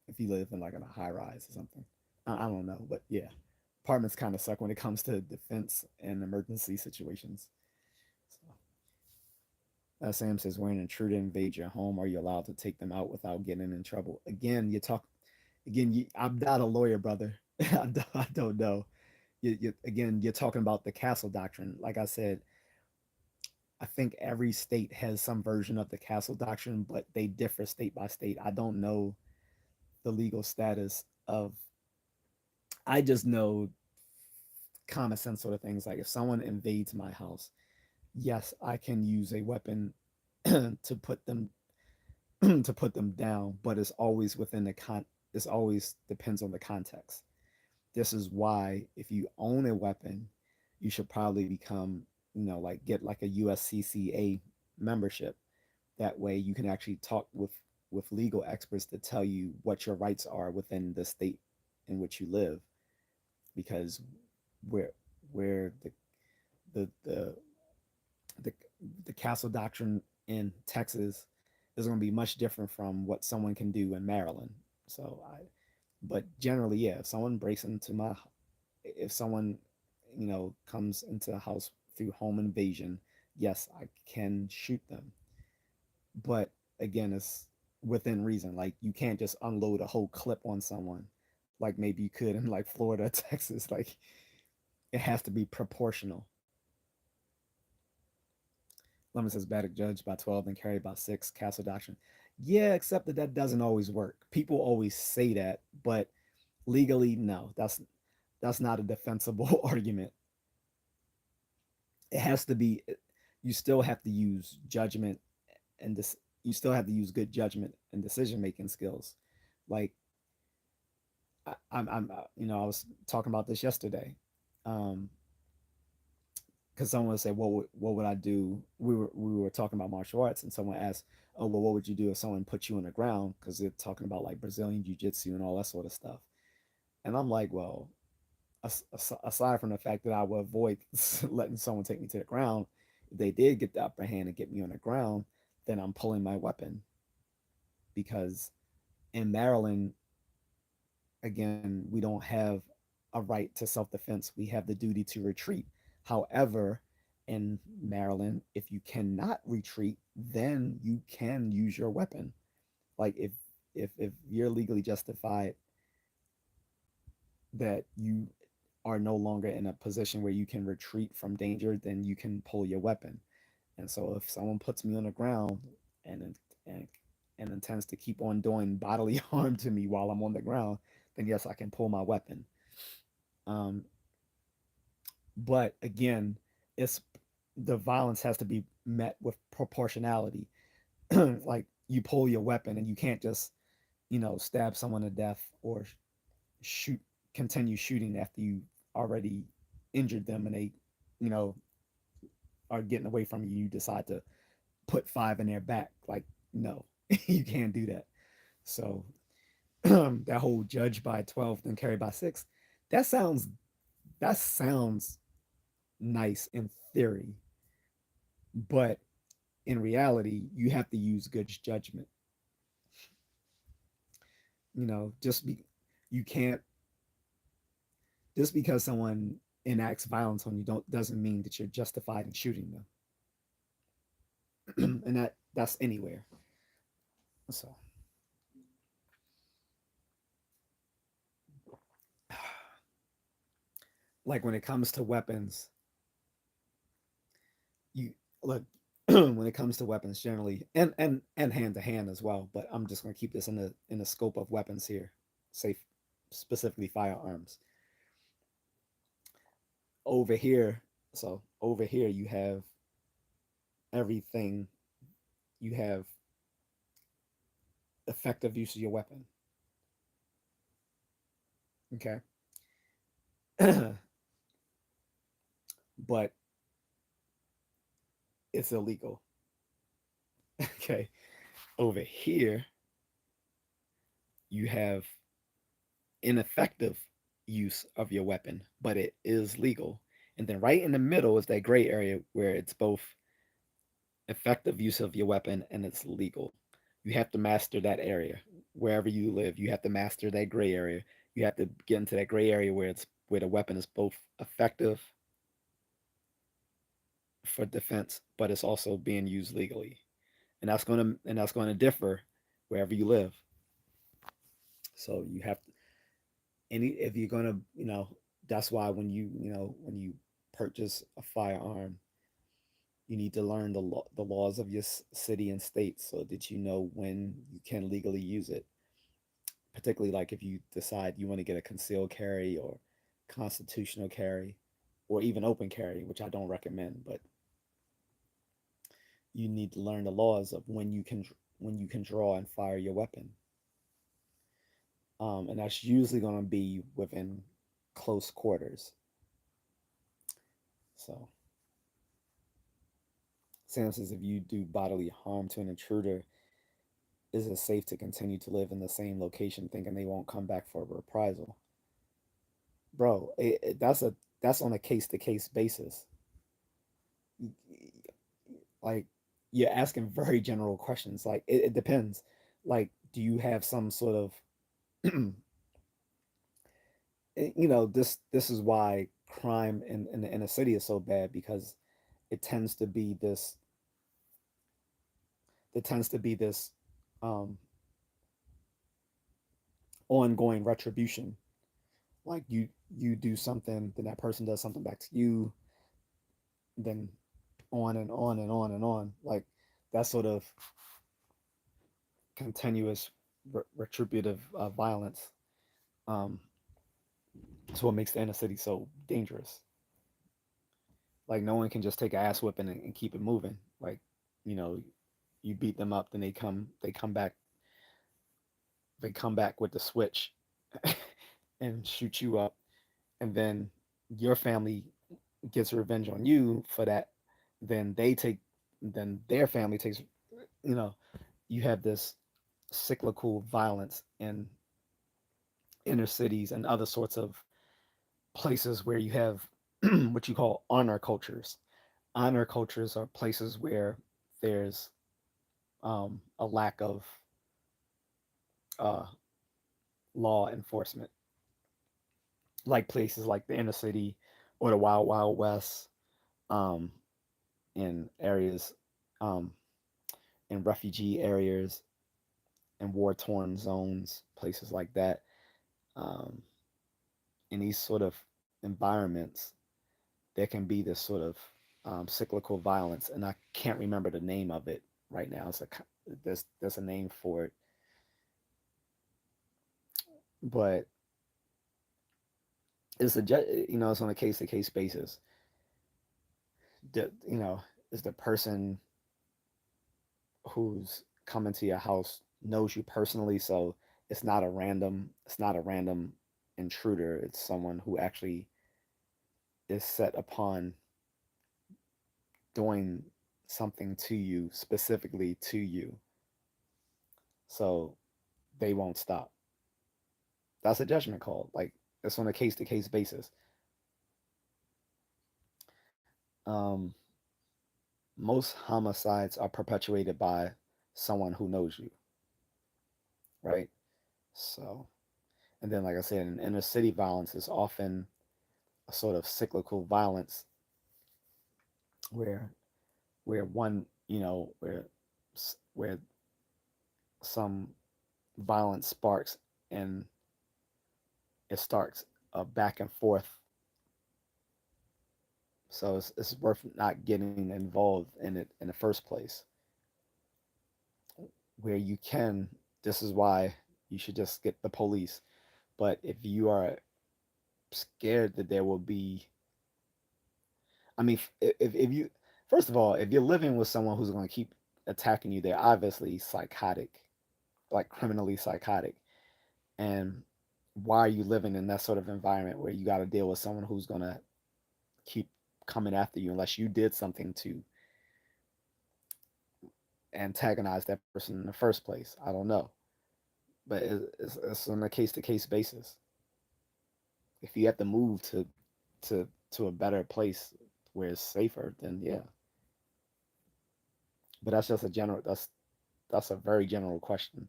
if you live in like in a high rise or something. I don't know, but yeah, apartments kind of suck when it comes to defense and emergency situations. So, Sam says, when an intruder invades your home, are you allowed to take them out without getting in trouble? Again, you talk. Again, I'm not a lawyer, brother. I don't know. Again, you're talking about the castle doctrine. Like I said, I think every state has some version of the castle doctrine, but they differ state by state. I don't know the legal status of. I just know common sense sort of things. Like if someone invades my house, yes, I can use a weapon to put them to put them down, but it's always within the it's always depends on the context. This is why if you own a weapon, you should probably become, like get like a USCCA membership. That way you can actually talk with legal experts to tell you what your rights are within the state in which you live, because where where the the the, the castle doctrine in Texas is going to be much different from what someone can do in Maryland. But generally, yeah, if someone breaks into if someone, comes into the house through home invasion, yes, I can shoot them. But again, it's within reason. Like you can't just unload a whole clip on someone, like maybe you could in like Florida, Texas. Like it has to be proportional. Lemon says Baddock judged by 12 and carried by 6, Castle Doctrine. Yeah, except that doesn't always work. People always say that, but legally, no, that's not a defensible argument. It has to be, you still have to use judgment and this, you still have to use good judgment and decision making skills. Like I was talking about this yesterday. Um, because someone would say, what would I do? We were talking about martial arts, and someone asked, oh, well, what would you do if someone put you on the ground? Because they're talking about like Brazilian jiu-jitsu and all that sort of stuff. And I'm like, well, aside from the fact that I would avoid letting someone take me to the ground, if they did get the upper hand and get me on the ground, then I'm pulling my weapon, because in Maryland, again, we don't have a right to self-defense. We have the duty to retreat. However, in Maryland, if you cannot retreat, then you can use your weapon. Like if you're legally justified that you are no longer in a position where you can retreat from danger, then you can pull your weapon. And so if someone puts me on the ground and and and intends to keep on doing bodily harm to me while I'm on the ground, then yes, I can pull my weapon. Um, but again, it's the violence has to be met with proportionality. Like you pull your weapon and you can't just stab someone to death or shoot continue shooting after you already injured them and they you know are getting away from you. You decide to put five in their back. Like no, you can't do that. So that whole judge by 12 then carry by 6, that sounds that sounds nice in theory, but in reality, you have to use good judgment. Just be you can't just because someone enacts violence on you don't doesn't mean that you're justified in shooting them, and that's anywhere. So like when it comes to weapons, you look when it comes to weapons generally, and hand to hand as well. But I'm just going to keep this in the scope of weapons here, say specifically firearms. Over here, so over here you have everything. You have effective use of your weapon. Okay, but it's illegal. Okay, over here you have ineffective use of your weapon, but it is legal. And then right in the middle is that gray area where it's both effective use of your weapon and it's legal. You have to master that area wherever you live. You have to master that gray area. You have to get into that gray area where the weapon is both effective for defense, but it's also being used legally. And that's going to differ wherever you live. So you have to, any if you're going to, that's why when you purchase a firearm, you need to learn the laws of your city and state so that you know when you can legally use it. Particularly like if you decide you want to get a concealed carry or constitutional carry or even open carry, which I don't recommend, but you need to learn the laws of when you can draw and fire your weapon. And that's usually going to be within close quarters. So, Sam says if you do bodily harm to an intruder, is it safe to continue to live in the same location thinking they won't come back for a reprisal? Bro, that's on a case to case basis. Like you're asking very general questions. Like it depends. Like, do you have some sort of this is why crime in the inner city is so bad because it tends to be this it tends to be this um ongoing retribution. Like you do something, then that person does something back to you, then on and on and on and on. Like that sort of continuous retributive violence um, is what makes the inner city so dangerous. Like no one can just take an ass whipping and keep it moving. Like you know, you beat them up, then they come back with the switch and shoot you up, and then your family gets revenge on you for that. Then then their family takes. You know, you have this cyclical violence in inner cities and other sorts of places where you have what you call honor cultures. Honor cultures are places where there's a lack of uh, law enforcement, like places like the inner city or the Wild Wild West, um, in areas, um, in refugee areas, in war torn zones, places like that. Um, in these sort of environments, there can be this sort of cyclical violence, and I can't remember the name of it right now. There's a name for it, but it's on a case to case basis. Is the person who's coming to your house knows you personally, so it's not a random intruder. It's someone who actually is set upon doing something to you, specifically to you, so they won't stop. That's a judgment call. Like it's on a case to case basis. Um, most homicides are perpetuated by someone who knows you, right? So, and then, like I said, in inner city violence is often a sort of cyclical violence where, where one, you know, where some violence sparks and it starts a back and forth So it's worth not getting involved in it in the first place. Where you can, this is why you should just get the police. But if you are scared that there will be, I mean, if you, first of all, if you're living with someone who's going to keep attacking you, they're obviously psychotic, like criminally psychotic. And why are you living in that sort of environment where you got to deal with someone who's going to keep coming after you unless you did something to antagonize that person in the first place? I don't know. But it's on a case to case basis. If you have to move to a better place where it's safer, then yeah. But that's just a general. That's a very general question.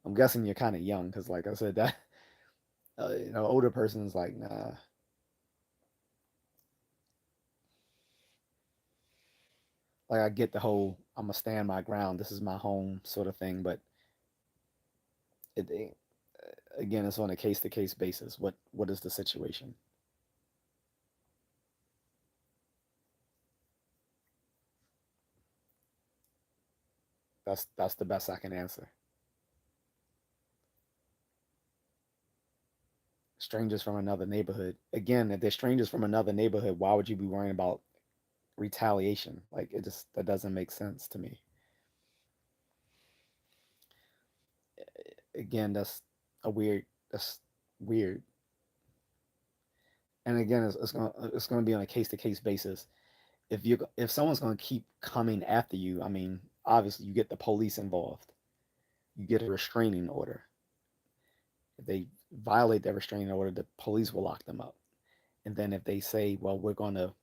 I'm guessing you're kind of young because, like I said, that older person's like, nah. Like I get the whole I'm gonna stand my ground. This is my home sort of thing, but it again, it's on a case to case basis. What is the situation? That's the best I can answer. Strangers from another neighborhood. Again, if they're strangers from another neighborhood, why would you be worrying about retaliation? Like it just that doesn't make sense to me. Again, a weird. That's weird. And again, it's gonna be on a case to case basis. If someone's gonna keep coming after you, I mean, obviously you get the police involved. You get a restraining order. If they violate that restraining order, the police will lock them up. And then if they say, well, we're gonna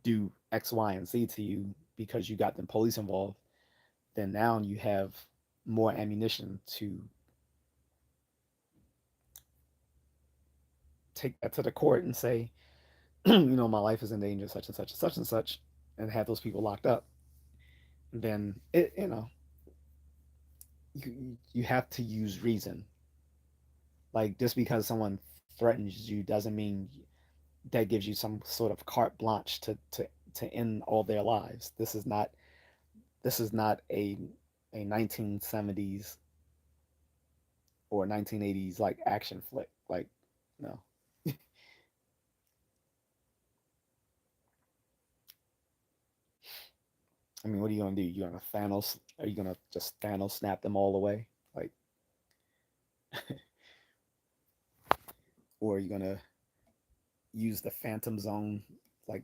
do X, Y, and Z to you because you got the police involved, then now you have more ammunition to take that to the court and say, my life is in danger, such and such and such and such, and have those people locked up. Then you have to use reason. Like just because someone threatens you doesn't mean that gives you some sort of carte blanche to end all their lives. This is not a 1970s or 1980s like action flick. Like no. I mean, what are you gonna do? You gonna Thanos? Are you gonna just Thanos snap them all away? Like, or are you gonna use the Phantom Zone like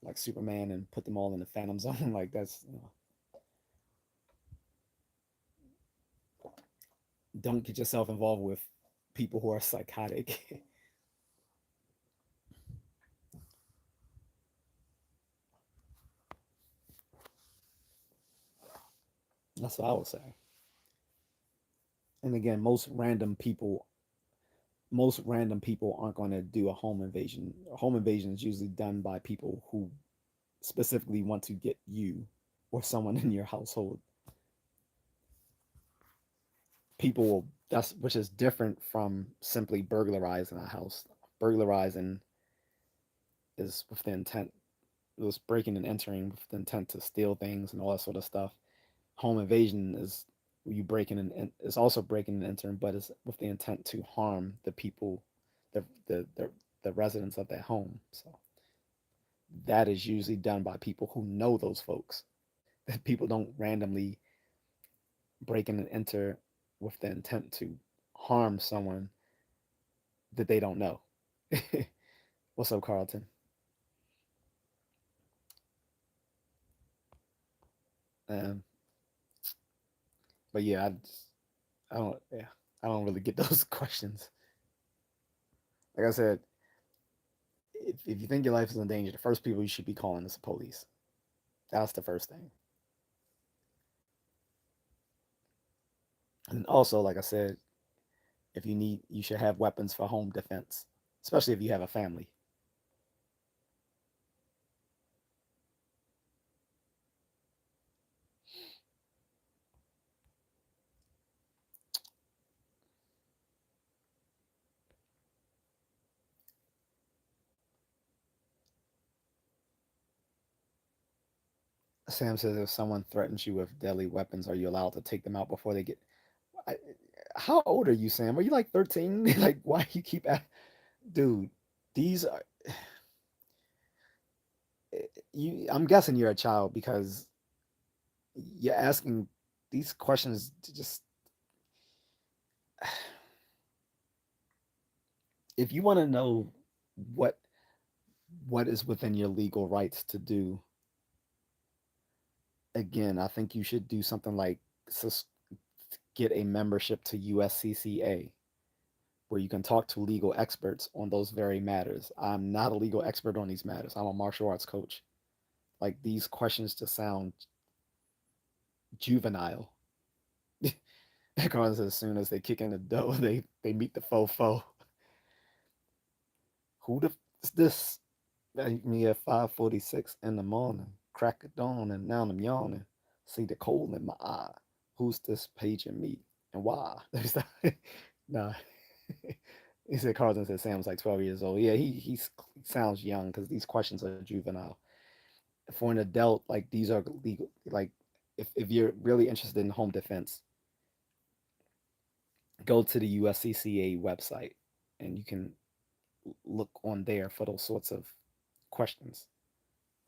like Superman and put them all in the Phantom Zone? Like don't get yourself involved with people who are psychotic. That's what I would say. And again, most random people aren't going to do a home invasion. A home invasion is usually done by people who specifically want to get you or someone in your household. People will that's which is different from simply burglarizing a house. Burglarizing is with the intent it was breaking and entering with the intent to steal things and all that sort of stuff. Home invasion is you breaking and it's also breaking and entering, but it's with the intent to harm the people, the the the, the residents of that home. So that is usually done by people who know those folks. That people don't randomly break in and enter with the intent to harm someone that they don't know. What's up, Carlton? Um, but yeah, I don't yeah I don't really get those questions. Like I said, if you think your life is in danger, the first people you should be calling is the police. That's the first thing. And also, like I said, if you should have weapons for home defense, especially if you have a family. Sam says if someone threatens you with deadly weapons, are you allowed to take them out before they get? I, how old are you, Sam? Are you like 13? Like, why you keep dude? These are you. I'm guessing you're a child because you're asking these questions. To just if you want to know what what is within your legal rights to do, again, I think you should do something like get a membership to USCCA where you can talk to legal experts on those very matters. I'm not a legal expert on these matters. I'm a martial arts coach. Like these questions just sound juvenile. Because as soon as they kick in the door, they meet the fofo. Who the is this? Me at 5:46 in the morning, crack of dawn, and now I'm yawning. See the cold in my eye. Who's this paging me and why? Nah. He said Carlton said Sam was like 12 years old. Yeah, he sounds young because these questions are juvenile. For an adult, like these are legal. Like if you're really interested in home defense, go to the USCCA website and you can look on there for those sorts of questions.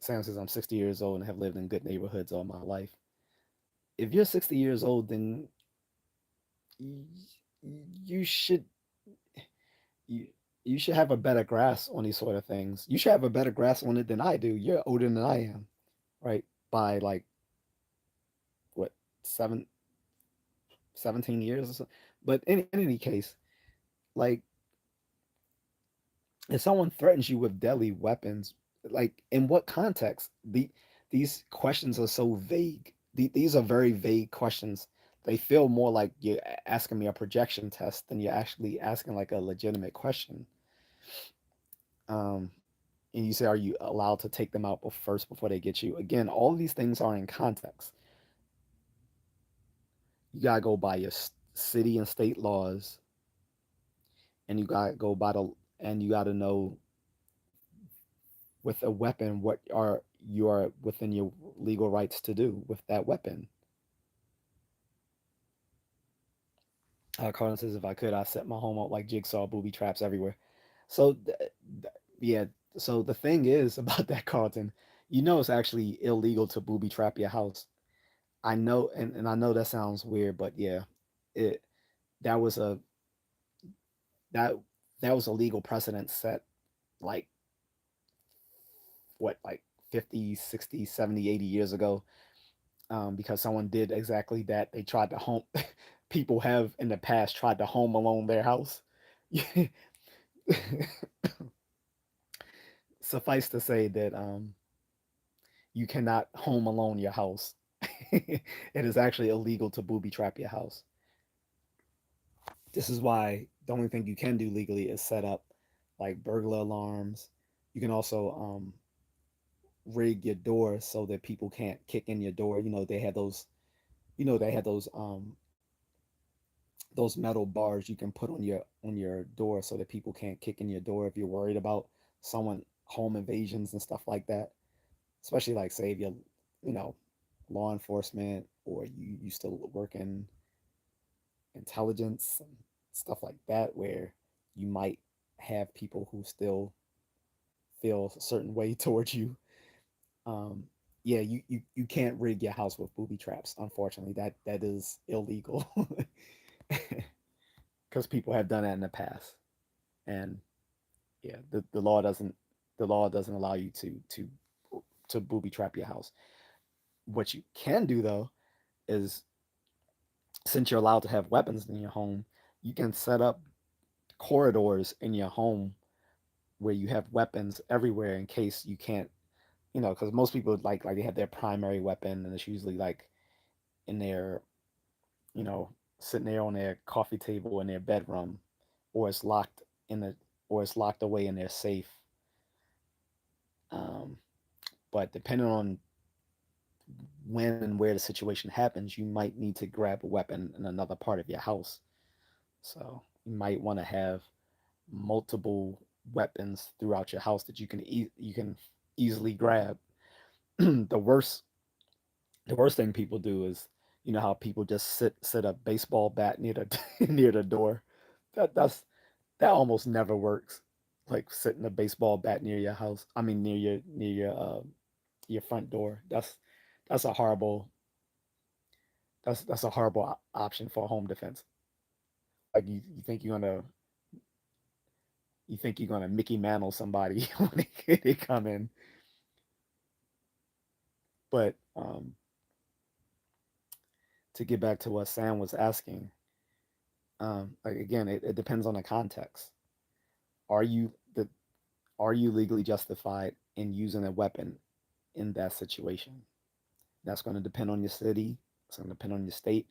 Sam says I'm 60 years old and have lived in good neighborhoods all my life. If you're 60 years old, then you should you you should have a better grasp on these sort of things. You should have a better grasp on it than I do. You're older than I am, right? By like what seven 17 years or so. But in any case, like if someone threatens you with deadly weapons, like in what context? These questions are so vague. These are very vague questions. They feel more like you're asking me a projection test than you're actually asking like a legitimate question. Um, and you say, are you allowed to take them out first before they get you? Again, all of these things are in context. You gotta go by your city and state laws, and you gotta go by the and you gotta know with a weapon what are you are within your legal rights to do with that weapon. Carlin says, if I could, I set my home up like jigsaw booby traps everywhere. So, yeah. So the thing is about that, Carlton, you know it's actually illegal to booby trap your house. I know, and I know that sounds weird, but yeah, it that was a that that was a legal precedent set like what like 50, 60, 70, 80 years ago, because someone did exactly that. They tried to home people have in the past tried to home alone their house. Suffice to say that you cannot home alone your house. It is actually illegal to booby trap your house. This is why the only thing you can do legally is set up like burglar alarms. You can also rig your door so that people can't kick in your door. You know they had those. You know they had those metal bars you can put on your door so that people can't kick in your door if you're worried about someone home invasions and stuff like that. Especially like say if you're you know law enforcement or you still work in intelligence and stuff like that where you might have people who still feel a certain way towards you. Um, yeah, you can't rig your house with booby traps. Unfortunately, that is illegal because people have done that in the past, and yeah, the law doesn't allow you to booby trap your house. What you can do though is since you're allowed to have weapons in your home, you can set up corridors in your home where you have weapons everywhere in case you can't, because most people like they have their primary weapon and it's usually like in their, you know, sitting there on their coffee table in their bedroom, or it's locked in the or it's locked away in their safe. Um, but depending on when and where the situation happens, you might need to grab a weapon in another part of your house. So you might want to have multiple weapons throughout your house that you can easily grab. The worst The worst thing people do is, you know how people just sit a baseball bat near the near the door. That's that almost never works. Like sitting a baseball bat near your house. I mean near your front door. That's a horrible that's a horrible option for a home defense. Like you think you're gonna Mickey Mantle somebody when they come in. But to get back to what Sam was asking, like again, it depends on the context. Are you the are you legally justified in using a weapon in that situation? That's going to depend on your city. It's going to depend on your state,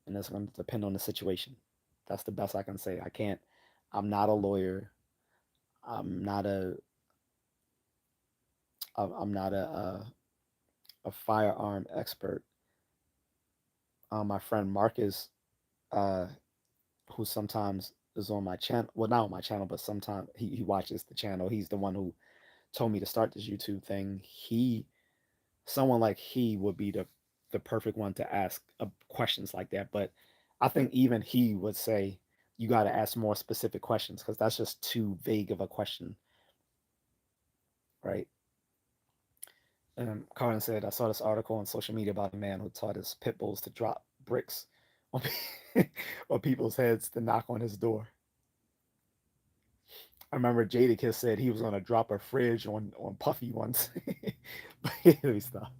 and that's going to depend on the situation. That's the best I can say. I can't. I'm not a lawyer. I'm not a. I'm not a firearm expert. My friend Marcus, uh, who sometimes is on my channel. Well, not on my channel, but sometimes he watches the channel. He's the one who told me to start this YouTube thing. Someone like he would be the perfect one to ask questions like that. But I think even he would say you got to ask more specific questions because that's just too vague of a question, right? And Carlin said, I saw this article on social media about a man who taught his pit bulls to drop bricks on, on people's heads to knock on his door. I remember Jadakiss said he was going to drop a fridge on Puffy once. But let me stop.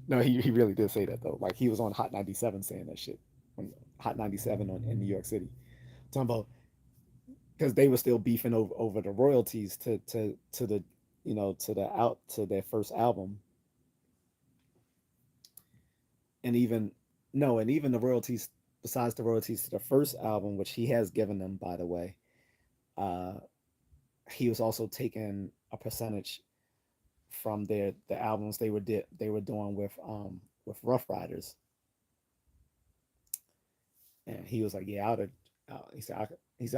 No, he really did say that though. Like he was on Hot 97 saying that shit. On Hot 97 in New York City. Talking about because they were still beefing over the royalties to the to the out to their first album. And even no, and even the royalties besides the royalties to the first album, which he has given them, by the way, uh, he was also taking a percentage from the albums they were doing with Rough Riders. And he was like, "Yeah, he said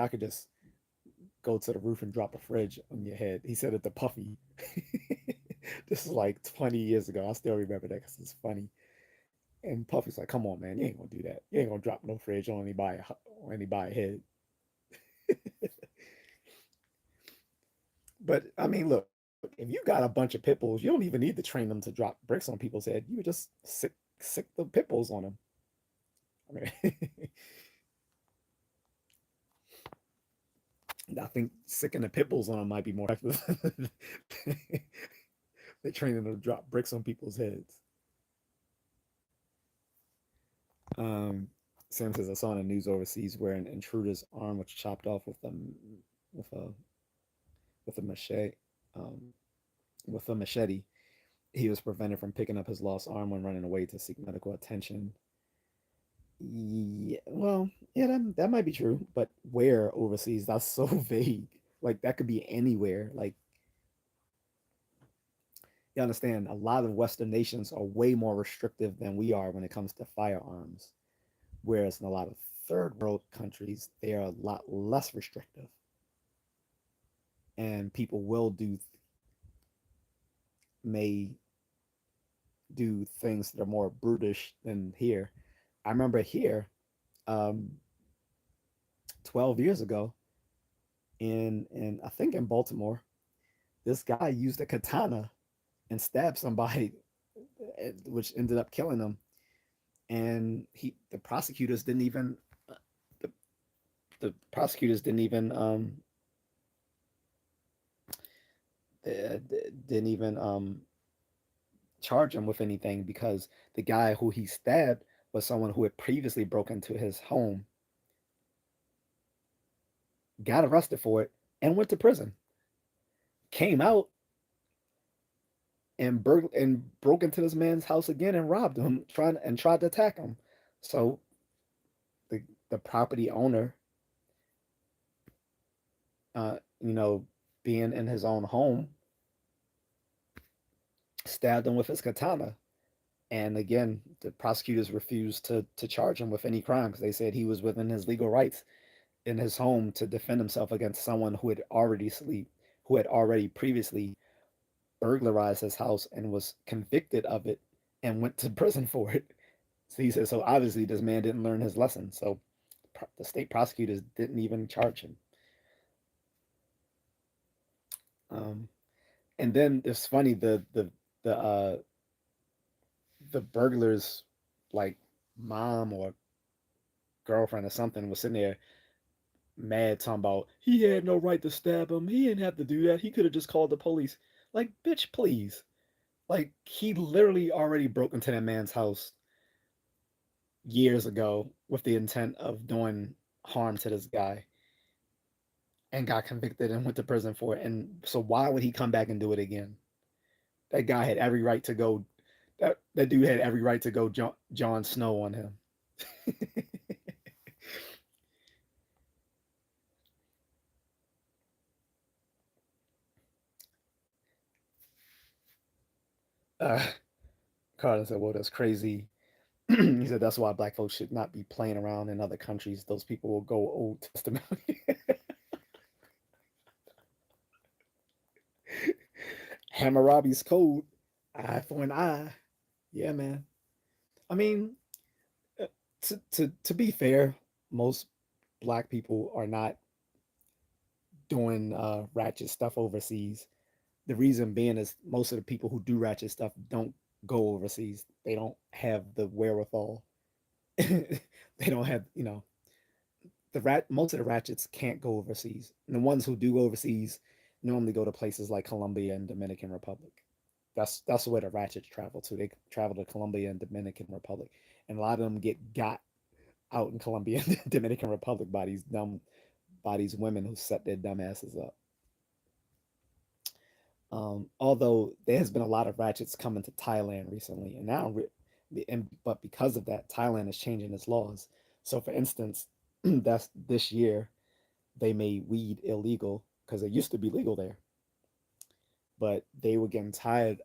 I could just go to the roof and drop a fridge on your head." He said it to Puffy. This is like 20 years ago. I still remember that because it's funny. And Puffy's like, "Come on, man, you ain't gonna do that. You ain't gonna drop no fridge on anybody's head." But I mean, look, if you got a bunch of pit bulls, you don't even need to train them to drop bricks on people's head. You would just sick the pit bulls on them. I mean, I think sicking the pit bulls on them might be more effective. They're training them to drop bricks on people's heads. Um, Sam says I saw in the news overseas where an intruder's arm was chopped off with a with a machete. Um, with a machete, he was prevented from picking up his lost arm when running away to seek medical attention. Yeah, well, yeah, that might be true, but where overseas? That's so vague. Like that could be anywhere. Like you understand, a lot of Western nations are way more restrictive than we are when it comes to firearms, whereas in a lot of third world countries, they are a lot less restrictive, and people will may do things that are more brutish than here. I remember here, um, 12 years ago, in I think in Baltimore, this guy used a katana and stabbed somebody, which ended up killing him. And the prosecutors didn't even the, the prosecutors didn't even charge him with anything because the guy who he stabbed was someone who had previously broken into his home, got arrested for it, and went to prison. Came out and broke into this man's house again and robbed him, tried to attack him. So the property owner, you know, being in his own home, stabbed him with his katana. And again, the prosecutors refused to charge him with any crime because they said he was within his legal rights in his home to defend himself against someone who had already previously burglarized his house and was convicted of it and went to prison for it. So he said, so obviously this man didn't learn his lesson. So the state prosecutors didn't even charge him. Um, and then it's funny the the burglar's like mom or girlfriend or something was sitting there mad talking about he had no right to stab him. He didn't have to do that. He could have just called the police. Like, bitch, please. Like, he literally already broke into that man's house years ago with the intent of doing harm to this guy and got convicted and went to prison for it. And so why would he come back and do it again? That guy had every right to go. That dude had every right to go Jon Snow on him. uh, Carter said, "Well, that's crazy." He said that's why black folks should not be playing around in other countries. Those people will go Old Testament. Hammurabi's code, eye for an eye. Yeah, man. I mean, to be fair, most black people are not doing ratchet stuff overseas. The reason being is most of the people who do ratchet stuff don't go overseas. They don't have the wherewithal. They don't have, most of the ratchets can't go overseas. And the ones who do go overseas normally go to places like Colombia and Dominican Republic. That's where the ratchets travel to. They travel to Colombia and Dominican Republic, and a lot of them get got out in Colombia and Dominican Republic by these women who set their dumb asses up. Although there has been a lot of ratchets coming to Thailand recently, and but because of that, Thailand is changing its laws. So, for instance, that's this year they made weed illegal because it used to be legal there, but they were getting tired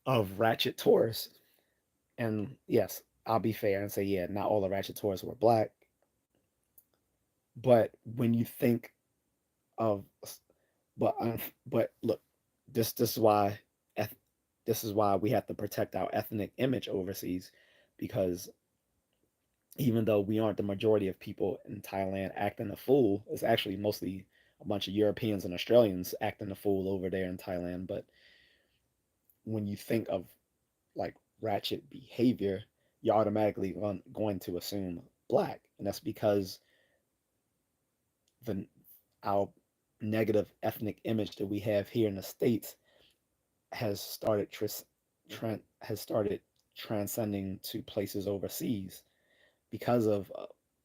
of ratchet tourists. And yes, I'll be fair and say, yeah, not all the ratchet tourists were black, but when you think of, but but look, this is why this is why we have to protect our ethnic image overseas, because even though we aren't the majority of people in Thailand acting a fool, it's actually mostly a bunch of Europeans and Australians acting a fool over there in Thailand. But when you think of like ratchet behavior, you're automatically going to assume black, and that's because the our negative ethnic image that we have here in the states has started has started transcending to places overseas because of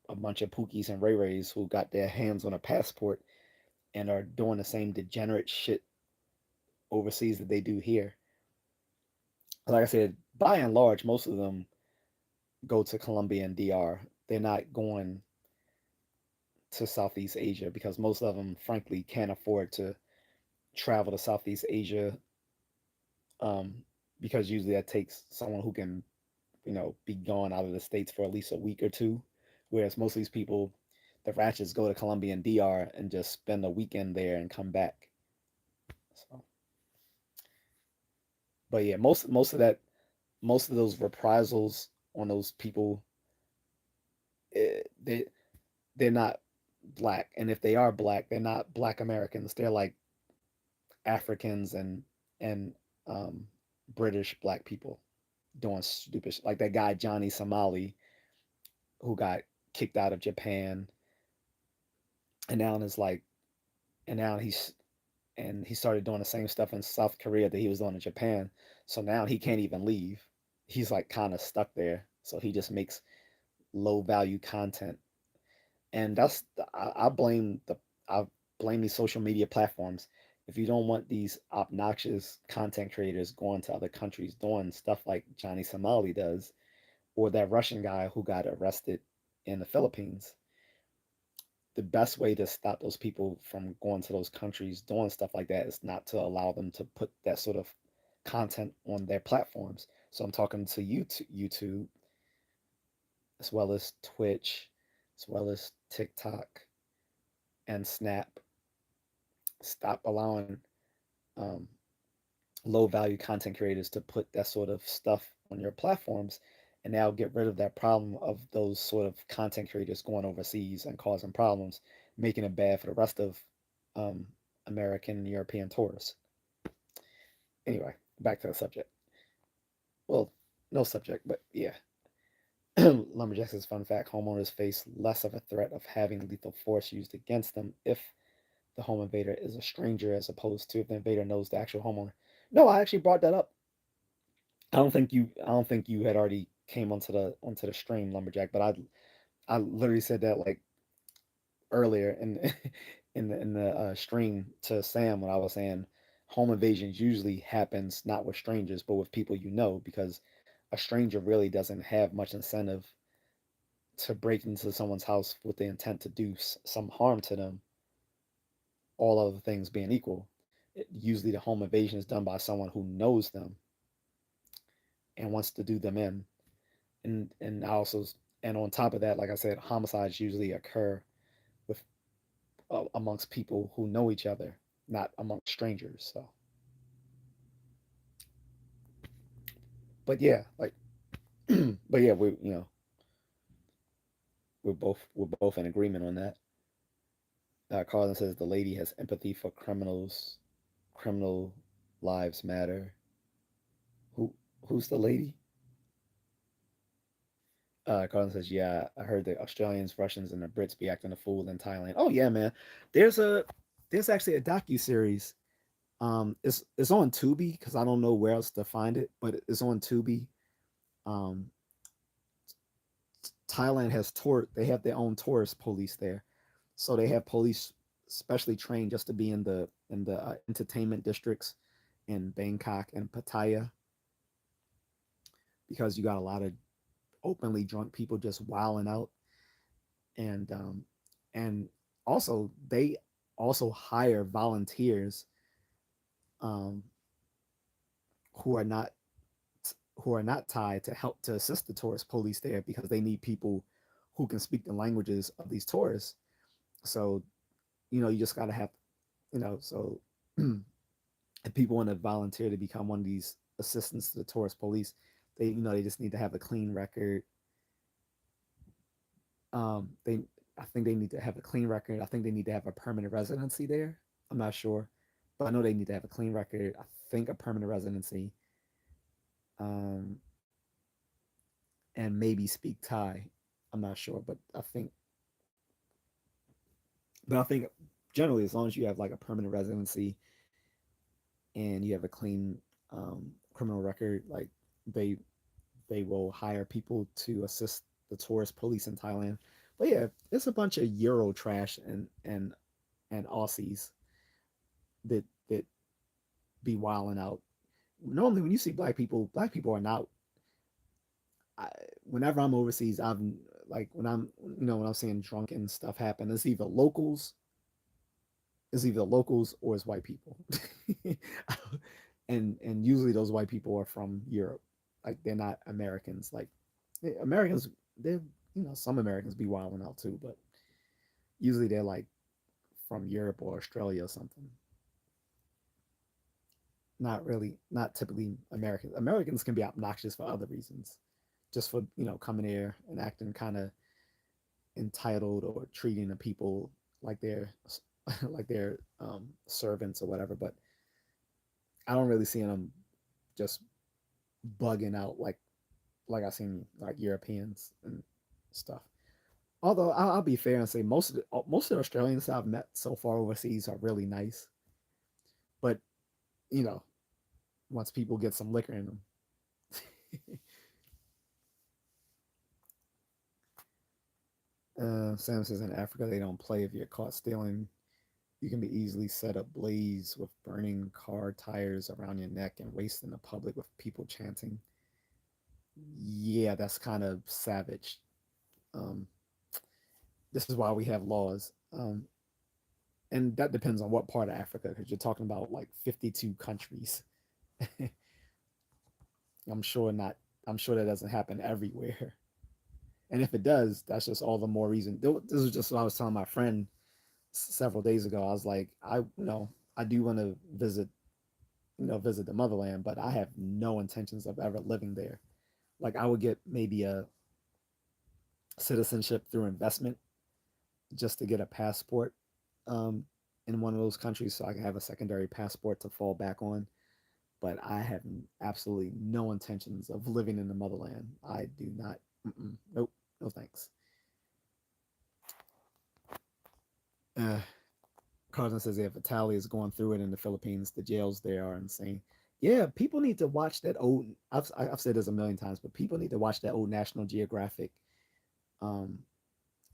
a bunch of Pookies and Ray Rays who got their hands on a passport and are doing the same degenerate shit overseas that they do here. Like I said, by and large, most of them go to Colombia and DR. They're not going to Southeast Asia because most of them, frankly, can't afford to travel to Southeast Asia, um, because usually that takes someone who can, be gone out of the states for at least a week or two. Whereas most of these people, the ratchets go to Colombia and DR and just spend a weekend there and come back. So, but yeah, most of those reprisals on those people, eh, they they're not black, and if they are black, they're not black Americans. They're like Africans and um, British black people doing stupid like that guy Johnny Somali who got kicked out of Japan, and now is like and now he started doing the same stuff in South Korea that he was doing in Japan. So now he can't even leave. He's like kind of stuck there. So he just makes low value content, and I blame I blame these social media platforms. If you don't want these obnoxious content creators going to other countries doing stuff like Johnny Somali does, or that Russian guy who got arrested in the Philippines, the best way to stop those people from going to those countries doing stuff like that is not to allow them to put that sort of content on their platforms. So I'm talking to YouTube as well as Twitch, as well as TikTok and Snap. Stop allowing um, low value content creators to put that sort of stuff on your platforms, and now get rid of that problem of those sort of content creators going overseas and causing problems, making it bad for the rest of um, American and European tourists. Anyway, back to the subject. Well, no subject, but yeah. Lumberjacks' fun fact: homeowners face less of a threat of having lethal force used against them if the home invader is a stranger, as opposed to if the invader knows the actual homeowner. No, I actually brought that up. I don't think you had already came onto the stream, Lumberjack, but I literally said that like earlier in in the stream to Sam when I was saying home invasions usually happens not with strangers but with people you know, because a stranger really doesn't have much incentive to break into someone's house with the intent to do some harm to them, all other things being equal. Usually the home invasion is done by someone who knows them and wants to do them in. And also, and on top of that, like I said, homicides usually occur with amongst people who know each other, not amongst strangers. So, but yeah, like, but yeah, we're both in agreement on that. Carlin says the lady has empathy for criminals. Criminal lives matter. Who who's the lady? Carlin says, yeah, I heard the Australians, Russians, and the Brits be acting a fool in Thailand. Oh yeah, man. There's a there's actually a docu series. It's on Tubi because I don't know where else to find it, but it's on Tubi. Um, Thailand has tour. They have their own tourist police there, so they have police specially trained just to be in the entertainment districts in Bangkok and Pattaya, because you got a lot of openly drunk people just wilding out, and and also they also hire volunteers um, who are not who are not tied to help to assist the tourist police there, because they need people who can speak the languages of these tourists. So you just got to have so if people want to volunteer to become one of these assistants to the tourist police, they just need to have a clean record. They I think they need to have a clean record. I think they need to have a permanent residency there. I'm not sure, but I know they need to have a clean record. I think a permanent residency, um, and maybe speak Thai. I'm not sure, but I think generally, as long as you have like a permanent residency and you have a clean criminal record, like they they will hire people to assist the tourist police in Thailand. But yeah, it's a bunch of Euro trash and Aussies that be wilding out. Normally, when you see black people are not. I, Whenever I'm overseas, I've like when I'm seeing drunken stuff happen, it's either locals or it's white people, and usually those white people are from Europe, like they're not Americans. Like Americans, they're some Americans be wilding out too, but usually they're like from Europe or Australia or something. Not typically Americans. Americans can be obnoxious for other reasons, just for coming here and acting kind of entitled or treating the people like they're like they're servants or whatever. But I don't really see them just bugging out like I seen like Europeans and stuff. Although I'll be fair and say most of the Australians I've met so far overseas are really nice, but you know once people get some liquor in them. Sam says in Africa they don't play if you're caught stealing. You can be easily set ablaze with burning car tires around your neck and raced in the public with people chanting. Yeah, that's kind of savage. Um, this is why we have laws. And that depends on what part of Africa, because you're talking about like 52 countries. I'm sure not. I'm sure that doesn't happen everywhere. And if it does, that's just all the more reason. This is just what I was telling my friend several days ago. I was like, I do want to visit visit the motherland, but I have no intentions of ever living there. Like I would get maybe a citizenship through investment just to get a passport um, in one of those countries so I can have a secondary passport to fall back on. But I have absolutely no intentions of living in the motherland. I do not. Nope. No thanks. Uh, Carson says if Italy is going through it in the Philippines, the jails there are insane. Yeah, people need to watch that old. I've said this a million times, but people need to watch that old National Geographic um,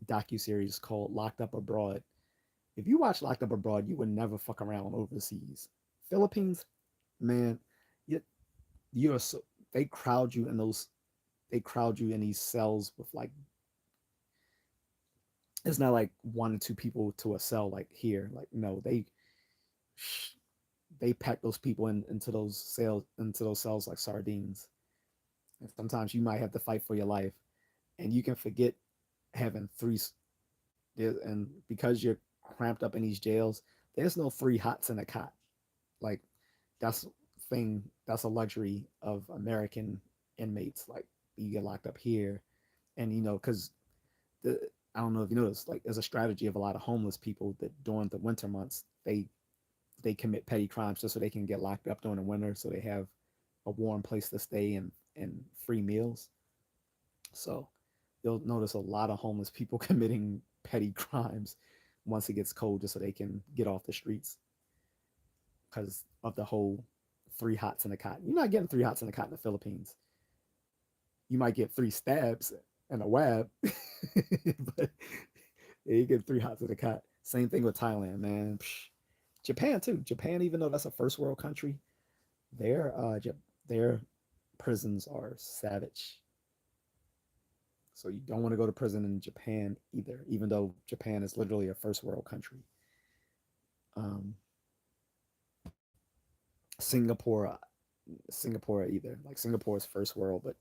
docu series called Locked Up Abroad. If you watch Locked Up Abroad, you would never fuck around overseas. Philippines, man, you you're so they crowd you in those they crowd you in these cells with like it's not like one or two people to a cell like here. Like no, they pack those people into those cells like sardines. And sometimes you might have to fight for your life, and you can forget having three. And because you're cramped up in these jails, there's no three hots in a cot. Like that's that's a luxury of American inmates. Like you get locked up here, and because the I don't know if you noticed, like there's a strategy of a lot of homeless people that during the winter months they commit petty crimes just so they can get locked up during the winter, so they have a warm place to stay and free meals. So you'll notice a lot of homeless people committing petty crimes once it gets cold, just so they can get off the streets because of the whole three hots in a cot. You're not getting three hots in a cot in the Philippines. You might get three stabs and a web, but yeah, you get three hots in a cot. Same thing with Thailand, man. Psh. Japan too. Japan, even though that's a first world country, their their prisons are savage. So you don't want to go to prison in Japan either, even though Japan is literally a first world country. Um, Singapore, Singapore either. Like Singapore is first world, but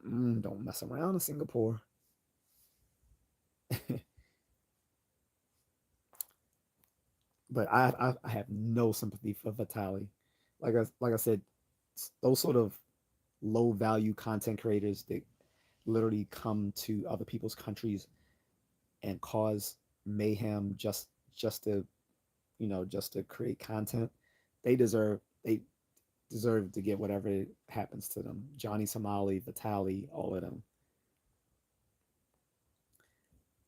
don't mess around in Singapore. But I have no sympathy for Vitali. Like I said, those sort of low value content creators that literally come to other people's countries and cause mayhem just to just to create content, they deserve to get whatever happens to them. Johnny Somali, Vitali, all of them.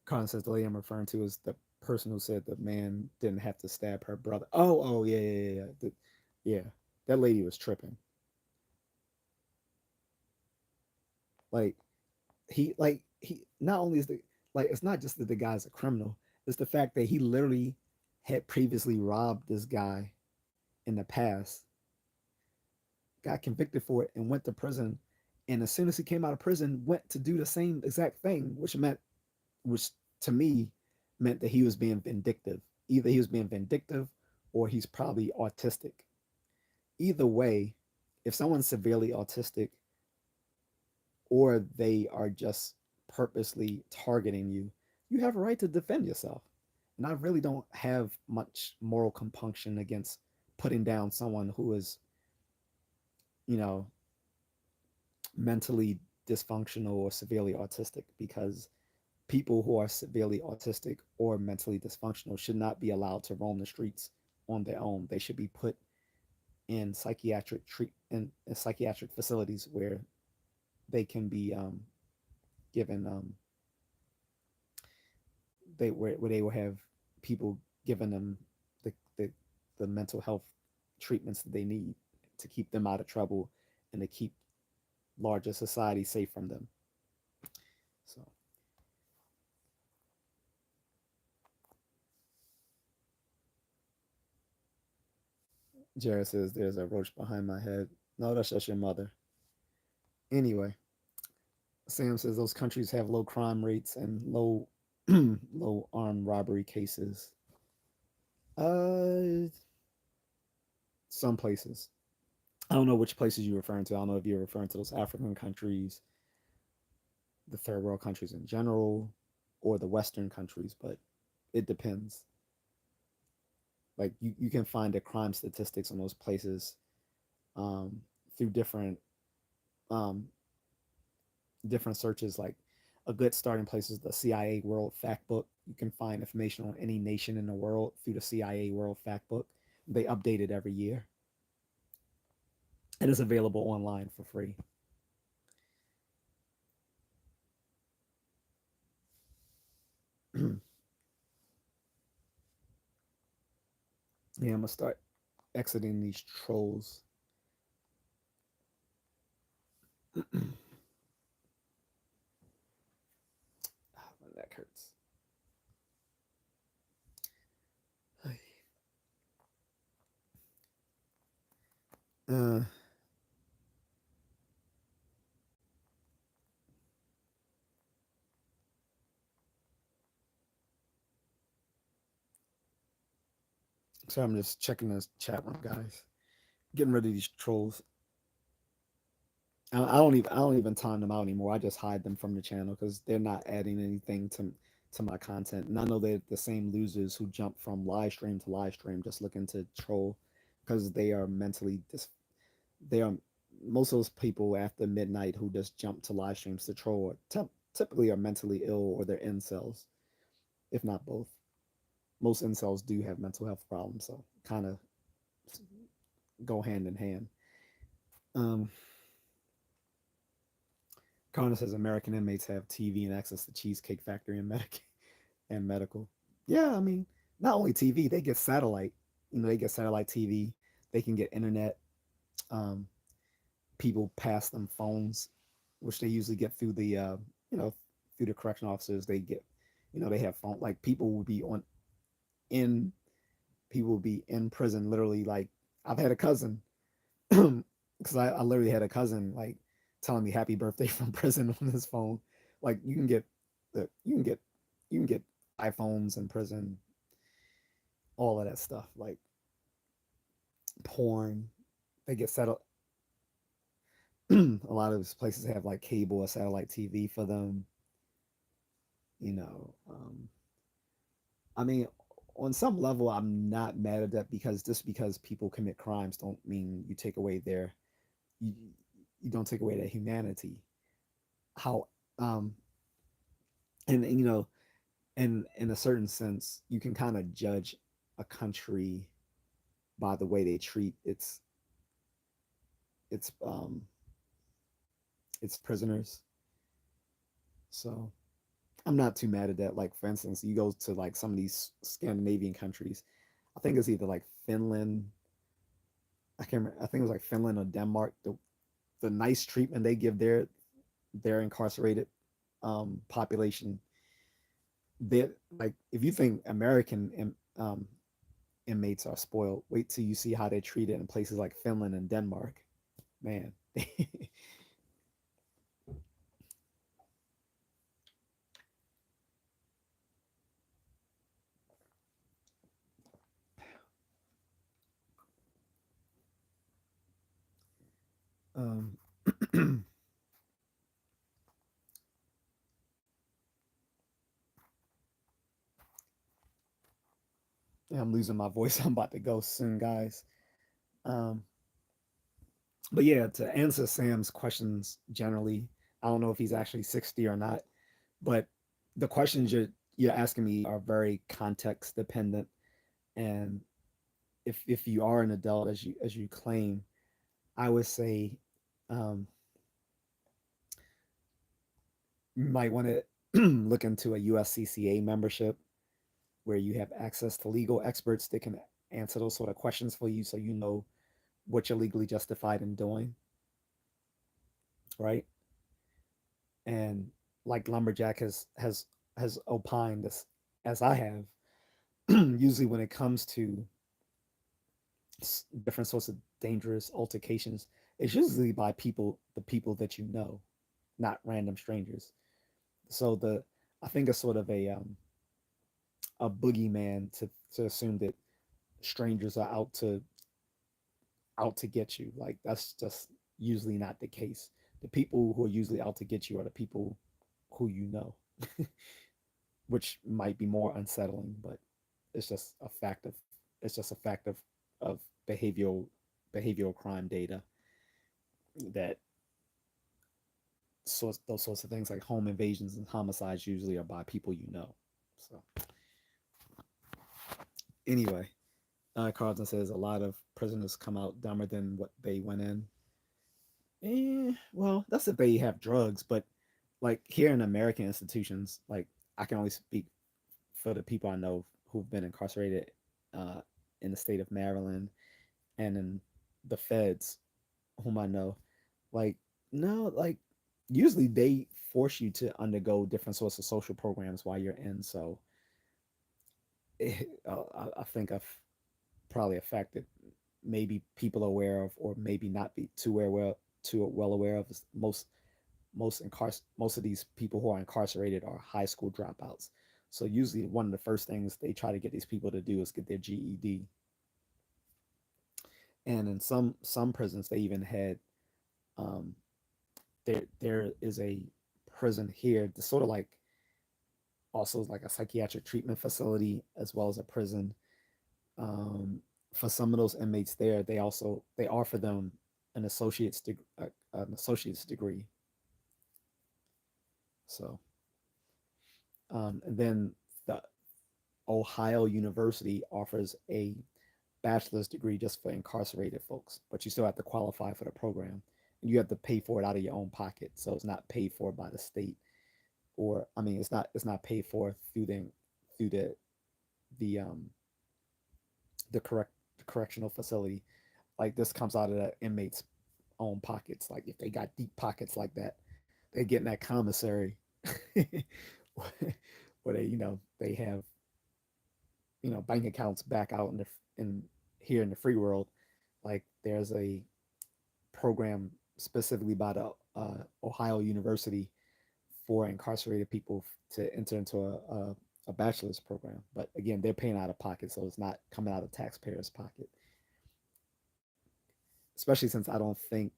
Colin says the lady I'm referring to is the person who said the man didn't have to stab her brother. Oh, yeah, yeah, yeah. Yeah, that lady was tripping. Like he not only is the like it's not just that the guy's a criminal, it's the fact that he literally had previously robbed this guy in the past, got convicted for it, and went to prison. And as soon as he came out of prison, went to do the same exact thing, which to me meant that he was being vindictive. Either he was being vindictive or he's probably autistic. Either way, if someone's severely autistic or they are just purposely targeting you, you have a right to defend yourself. And I really don't have much moral compunction against putting down someone who is, you know, mentally dysfunctional or severely autistic, because people who are severely autistic or mentally dysfunctional should not be allowed to roam the streets on their own. They should be put in in psychiatric facilities where they can be given where they will have people giving them the, the the mental health treatments that they need to keep them out of trouble and to keep larger society safe from them. So Jared says there's a roach behind my head. No, that's just your mother. Anyway, Sam says those countries have low crime rates and low armed robbery cases. Uh, some places. I don't know which places you're referring to. I don't know if you're referring to those African countries, the third world countries in general, or the Western countries, but it depends. Like you can find the crime statistics on those places through um, different searches. Like a good starting place is the CIA World Factbook. You can find information on any nation in the world through the CIA World Factbook. They update it every year. It is available online for free. Yeah, I'm gonna start exiting these trolls. My neck hurts. Uh, so I'm just checking this chat room, guys. Getting rid of these trolls. I don't even time them out anymore. I just hide them from the channel because they're not adding anything to my content. And I know they're the same losers who jump from live stream to live stream just looking to troll because they are mentally they are most of those people after midnight who just jump to live streams to troll typically are mentally ill or they're incels, if not both. Most incels do have mental health problems, so kind of go hand in hand. Um, Connor says American inmates have TV and access to Cheesecake Factory and medical. Yeah, I mean, not only TV, they get satellite. They get satellite TV. They can get internet. Um, People pass them phones, which they usually get through you know, through the correction officers. They get, they have phone. Like in people will be in prison. Literally, like I've had a cousin because I literally had a cousin like telling me happy birthday from prison on his phone. Like the you can get you can get iPhones in prison, all of that stuff. Like porn, they get settled. A lot of these places have like cable or satellite TV for them. You know, I mean, on some level, I'm not mad at that because just because people commit crimes don't mean you, you don't take away their humanity. How um and in a certain sense, you can kind of judge a country by the way they treat its its prisoners. So I'm not too mad at that. Like for instance, you go to like some of these Scandinavian countries. I think it's either like Finland. I can't remember. I think it was like Finland or Denmark. The nice treatment they give their incarcerated population. They like if you think American inmates are spoiled, wait till you see how they're treated in places like Finland and Denmark. Man. um, yeah, I'm losing my voice. I'm about to go soon, guys. Um, but yeah, to answer Sam's questions generally, I don't know if he's actually 60 or not, but the questions you're asking me are very context dependent. And if you are an adult as you claim, I would say um, you might want to look into a USCCA membership where you have access to legal experts that can answer those sort of questions for you, so you know what you're legally justified in doing, right? And like Lumberjack has opined as I have, usually when it comes to different sorts of dangerous altercations, it's usually by the people that you know, not random strangers. So I think it's sort of a boogeyman to assume that strangers are out to get you. Like that's just usually not the case. The people who are usually out to get you are the people who you know, which might be more unsettling, but it's just a fact of it's just a fact of behavioral crime data that those sorts of things like home invasions and homicides usually are by people you know. So anyway, Carlton says a lot of prisoners come out dumber than what they went in. Well, that's if they have drugs, but like here in American institutions, like I can only speak for the people I know who've been incarcerated uh, in the state of Maryland and in the feds, whom I know. Like, no, like usually they force you to undergo different sorts of social programs while you're in. So I think I've probably affected maybe people are aware of, or maybe not be too well aware of. Most of these people who are incarcerated are high school dropouts. So usually one of the first things they try to get these people to do is get their GED. And in some prisons they even had um, there is a prison here, the sort of like also like a psychiatric treatment facility as well as a prison. Um, for some of those inmates there, they offer them an associate's degree. So and then the Ohio University offers a bachelor's degree just for incarcerated folks, but you still have to qualify for the program. And you have to pay for it out of your own pocket, so it's not paid for by the state, or I mean, it's not paid for through the the correct the correctional facility. Like this comes out of the inmates' own pockets. Like if they got deep pockets like that, they get in that commissary where they have bank accounts back out in here in the free world. Like there's a program specifically by the Ohio University for incarcerated people to enter into a bachelor's program. But again, they're paying out of pocket, so it's not coming out of taxpayers' pocket. Especially since I don't think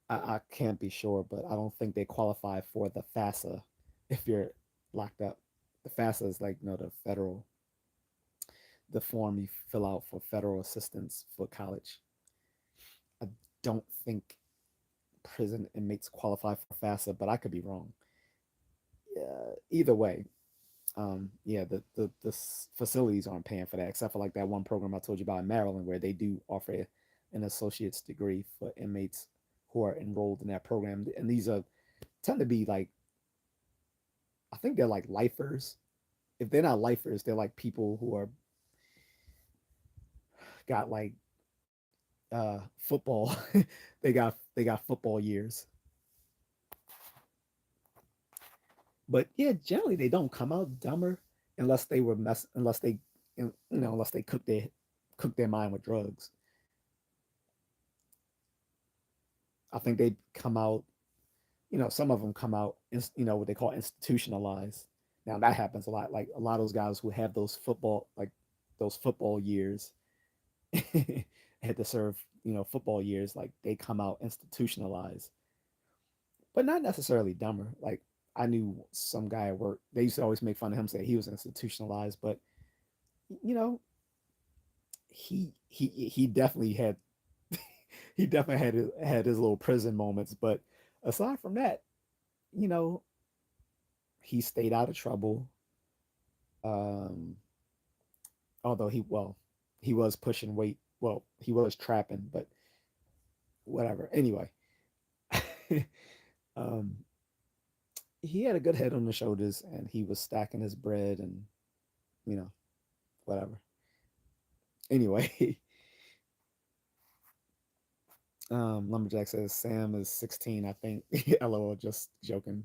I can't be sure, but I don't think they qualify for the FAFSA if you're locked up. The FAFSA is like the federal the form you fill out for federal assistance for college. I don't think prison inmates qualify for FAFSA, but I could be wrong. Either way, yeah, the facilities aren't paying for that, except for like that one program I told you about in Maryland, where they do offer an associate's degree for inmates who are enrolled in that program, and these are tend to be like I think they're like lifers. If they're not lifers, they're like people who are got like football. they got football years, but yeah, generally they don't come out dumber unless they unless they cook their mind with drugs. I think they come out. Some of them come out. What they call institutionalized. Now that happens a lot. Like a lot of those guys who have those football years had to serve football years. Like they come out institutionalized, but not necessarily dumber. Like I knew some guy at work. They used to always make fun of him, say he was institutionalized, but you know he definitely had he definitely had his little prison moments. But aside from that, you know, he stayed out of trouble. Um, although he was pushing weight. Well, he was trapping, but whatever. Anyway, um, he had a good head on the shoulders, and he was stacking his bread, and you know, whatever. Anyway, Lumberjack says Sam is 16. I think. LOL, just joking.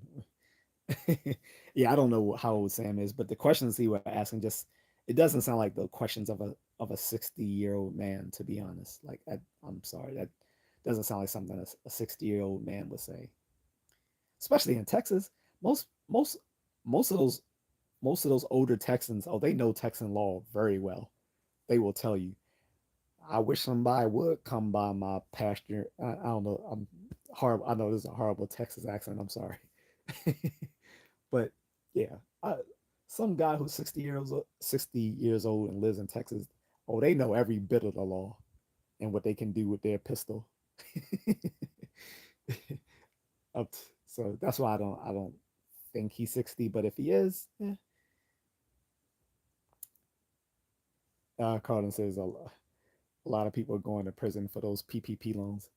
Yeah, I don't know how old Sam is, but the questions he was asking just it doesn't sound like the questions of a 60-year-old man, to be honest. Like I'm sorry, that doesn't sound like something a 60-year-old man would say. Especially in Texas. Most most most of those most of those older Texans, oh, they know Texan law very well. They will tell you, I wish somebody would come by my pasture. I don't know. I'm horrible. I know this is a horrible Texas accent. I'm sorry. But yeah, some guy who's 60 years old and lives in Texas, Oh, they know every bit of the law and what they can do with their pistol. Up t- so that's why I don't think he's 60. But if he is, Carlton says a lot of people are going to prison for those PPP loans.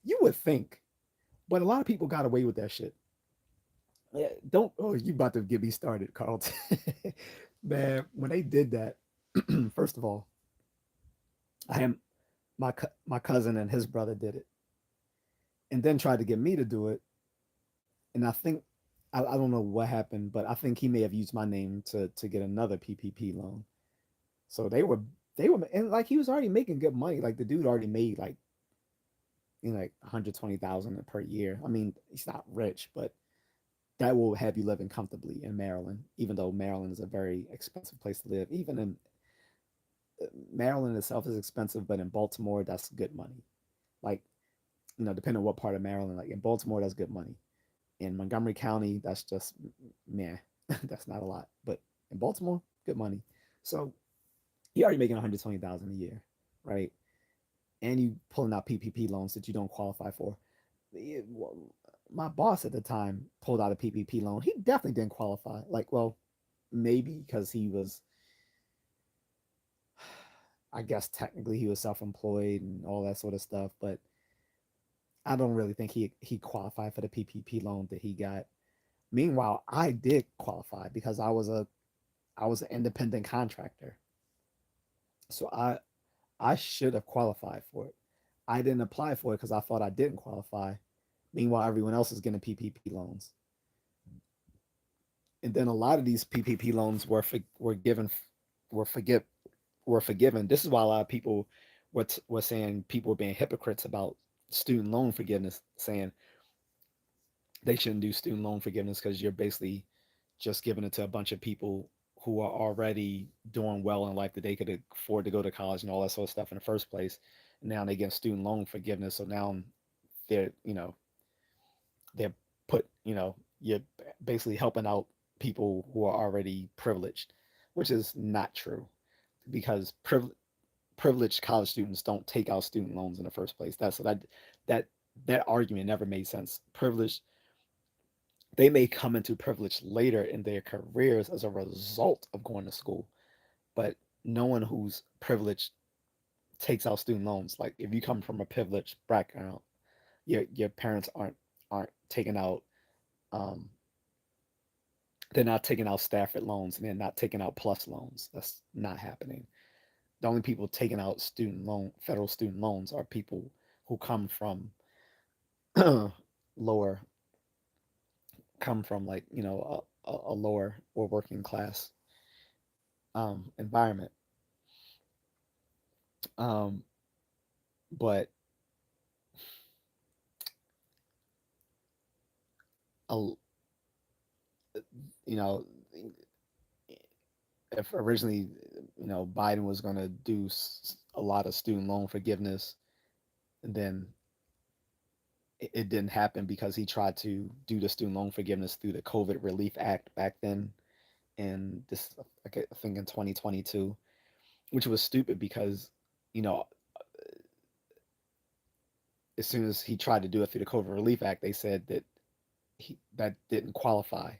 You would think, but a lot of people got away with that shit. Yeah, don't. Oh, you about to get me started, Carlton. Man, when they did that, first of all, I am my cousin and his brother did it, and then tried to get me to do it. And I think I don't know what happened, but I think he may have used my name to get another PPP loan. So they were and like he was already making good money. Like the dude already made like like 120,000 per year. I mean, he's not rich, but that will have you living comfortably in Maryland, even though Maryland is a very expensive place to live. Even in Maryland itself is expensive, but in Baltimore, that's good money. Like, depending on what part of Maryland, like in Baltimore, that's good money. In Montgomery County, that's just meh. That's not a lot. But in Baltimore, good money. So you're already making 120,000 a year, right? And you pulling out PPP loans that you don't qualify for. Well, my boss at the time pulled out a PPP loan. He definitely didn't qualify. Like, well, maybe because he was, I guess technically he was self-employed and all that sort of stuff. But I don't really think he qualified for the PPP loan that he got. Meanwhile, I did qualify because I was an independent contractor. So I should have qualified for it. I didn't apply for it because I thought I didn't qualify. Meanwhile, everyone else is getting PPP loans, and then a lot of these PPP loans were given were forgive were forgiven. This is why a lot of people were saying people were being hypocrites about student loan forgiveness, saying they shouldn't do student loan forgiveness because you're basically just giving it to a bunch of people who are already doing well in life that they could afford to go to college and all that sort of stuff in the first place. And now they get student loan forgiveness, so now they're they're you're basically helping out people who are already privileged, which is not true because privileged college students don't take out student loans in the first place. That that argument never made sense. Privileged They may come into privilege later in their careers as a result of going to school, but no one who's privileged takes out student loans. Like if you come from a privileged background, your parents aren't taking out um they're not taking out Stafford loans and they're not taking out plus loans. That's not happening. The only people taking out federal student loans are people who lower come from like a lower or working class environment. Um, but a, you know, if originally Biden was going to do a lot of student loan forgiveness, and then it didn't happen because he tried to do the student loan forgiveness through the COVID Relief Act back then, and this I think in 2022, which was stupid because you know as soon as he tried to do it through the COVID Relief Act, they said that that didn't qualify.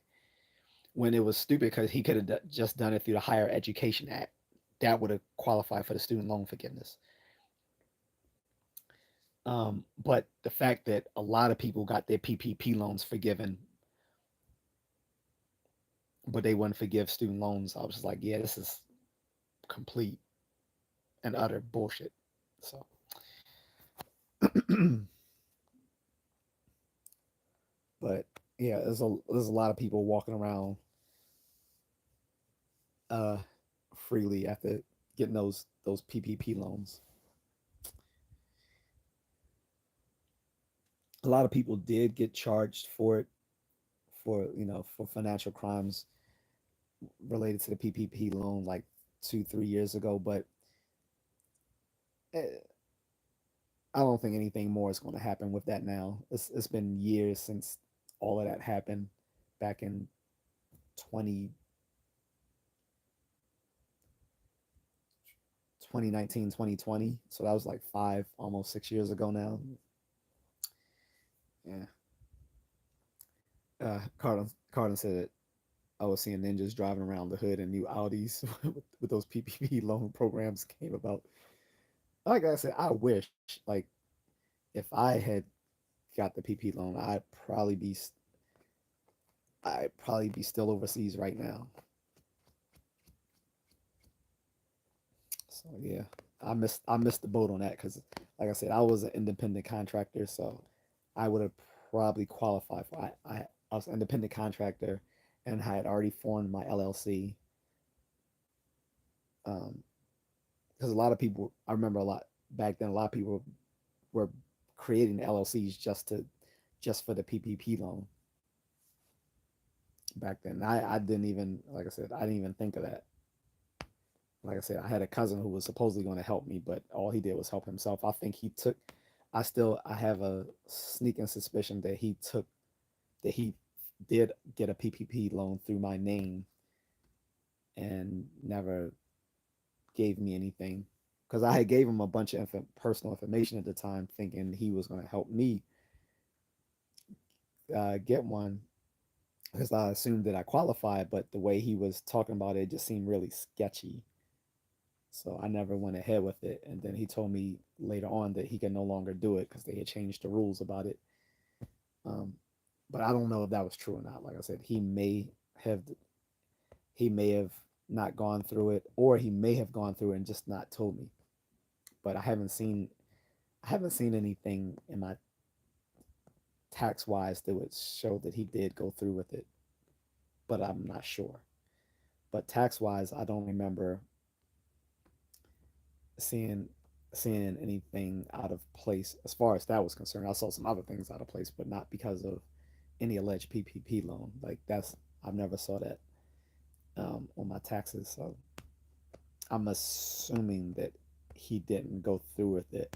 When it was stupid because he could have just done it through the Higher Education Act. That would have qualified for the student loan forgiveness. But the fact that a lot of people got their PPP loans forgiven, but they wouldn't forgive student loans, I was just like, yeah, this is complete and utter bullshit. So, but yeah, there's a lot of people walking around uh, freely after getting those PPP loans. A lot of people did get charged for it for financial crimes related to the PPP loan like 2-3 years ago, but eh, I don't think anything more is going to happen with that now. It's been years since all of that happened back in 20 2019, 2020. So that was like 5, almost 6 years ago now. Yeah. Carlin said that I was seeing ninjas driving around the hood in new Audis with those PPP loan programs came about. Like I said, I wish like if I had got the PP loan, I'd probably be still overseas right now. So yeah, I missed the boat on that because, like I said, I was an independent contractor, so I would have probably qualified for. I was an independent contractor, and I had already formed my LLC. Um, because a lot of people, I remember a lot back then, a lot of people were creating LLCs just for the PPP loan back then. I didn't even, like I said, I didn't even think of that. Like I said, I had a cousin who was supposedly going to help me, but all he did was help himself. I think he took. I have a sneaking suspicion that he did get a PPP loan through my name and never gave me anything because I had gave him a bunch of personal information at the time, thinking he was going to help me get one because I assumed that I qualified. But the way he was talking about it just seemed really sketchy. So I never went ahead with it. And then he told me later on that he could no longer do it because they had changed the rules about it. Um, but I don't know if that was true or not. Like I said, have he may have not gone through it, or he may have gone through it and just not told me. But I haven't seen anything in my tax wise that would show that he did go through with it. But I'm not sure. But tax wise, I don't remember seeing seeing anything out of place as far as that was concerned. I saw some other things out of place, but not because of any alleged PPP loan. Like that's I've never saw that on my taxes, so I'm assuming that he didn't go through with it.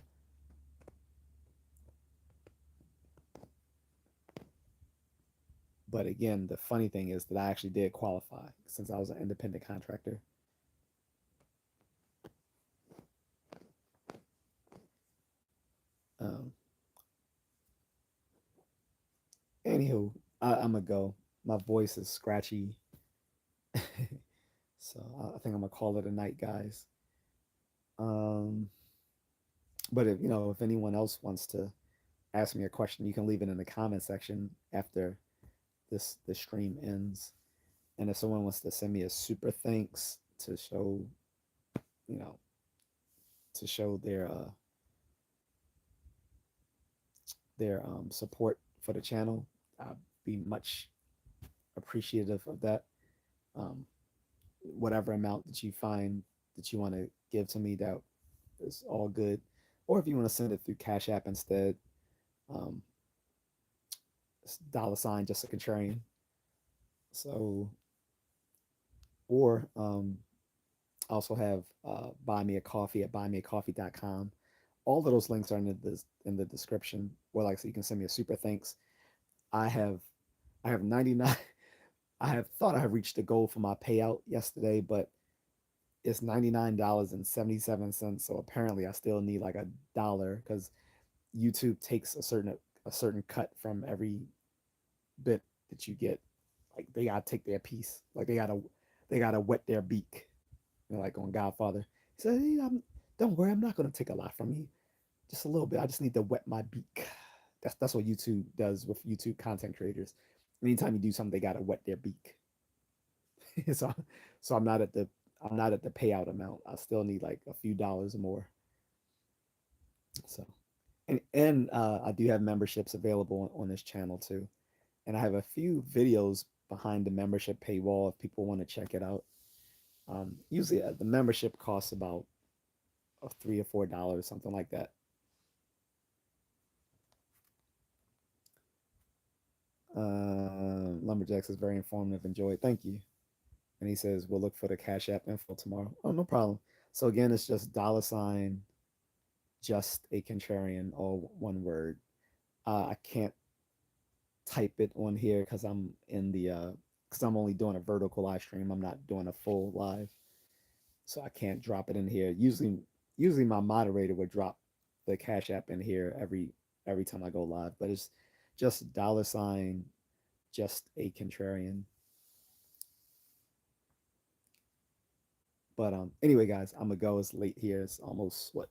But again, the funny thing is that I actually did qualify since I was an independent contractor. Um, Anywho, I'm gonna go. My voice is scratchy, so I think I'm gonna call it a night, guys. Um, but if anyone else wants to ask me a question, you can leave it in the comment section after this stream ends. And if someone wants to send me a super thanks to show, you know, to show their support for the channel, I'd be much appreciative of that. Um, whatever amount that you find that you want to give to me, that is all good. Or if you want to send it through Cash App instead, um, $ just a contrarian. So, or I also have buy me a coffee at buymeacoffee.com. All of those links are in the description. Or like so you can send me a super thanks. I have I have 99. I have thought I have reached the goal for my payout yesterday, but it's $99.77. So apparently I still need like $1 because YouTube takes a certain cut from every bit that you get. Like they gotta take their piece. Like they gotta wet their beak. Like on Godfather. He said, hey, don't worry, I'm not gonna take a lot from you. Just a little bit. I just need to wet my beak. That's what YouTube does with YouTube content creators. Anytime you do something, they gotta wet their beak. so so I'm not at the payout amount. I still need like a few dollars more. So and I do have memberships available on this channel too. And I have a few videos behind the membership paywall if people want to check it out. Usually the membership costs about $3 or $4, something like that. Lumberjacks is very informative. Enjoy it. Thank you. And he says we'll look for the Cash App info tomorrow. Oh, no problem. So again, it's just $ just a contrarian, all one word. I can't type it on here because I'm in the because I'm only doing a vertical live stream. I'm not doing a full live. so I can't drop it in here. Usually my moderator would drop the Cash App in here every time I go live, but it's just $ just a contrarian. But anyway, guys, I'm gonna go. It's late here. It's almost what,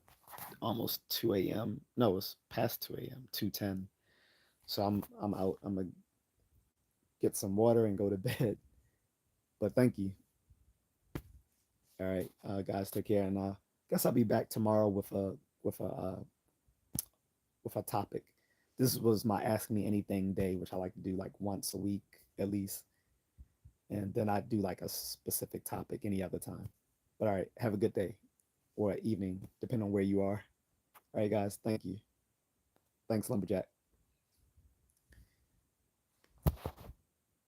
almost 2 a.m. No, it's past 2 a.m. 2:10. So I'm out. I'm gonna get some water and go to bed. But thank you. All right, guys, take care, and guess I'll be back tomorrow with a with a topic. This was my Ask Me Anything day, which I like to do like once a week at least, and then I do like a specific topic any other time. But all right, have a good day or evening, depending on where you are. All right, guys, thank you. Thanks, Lumberjack.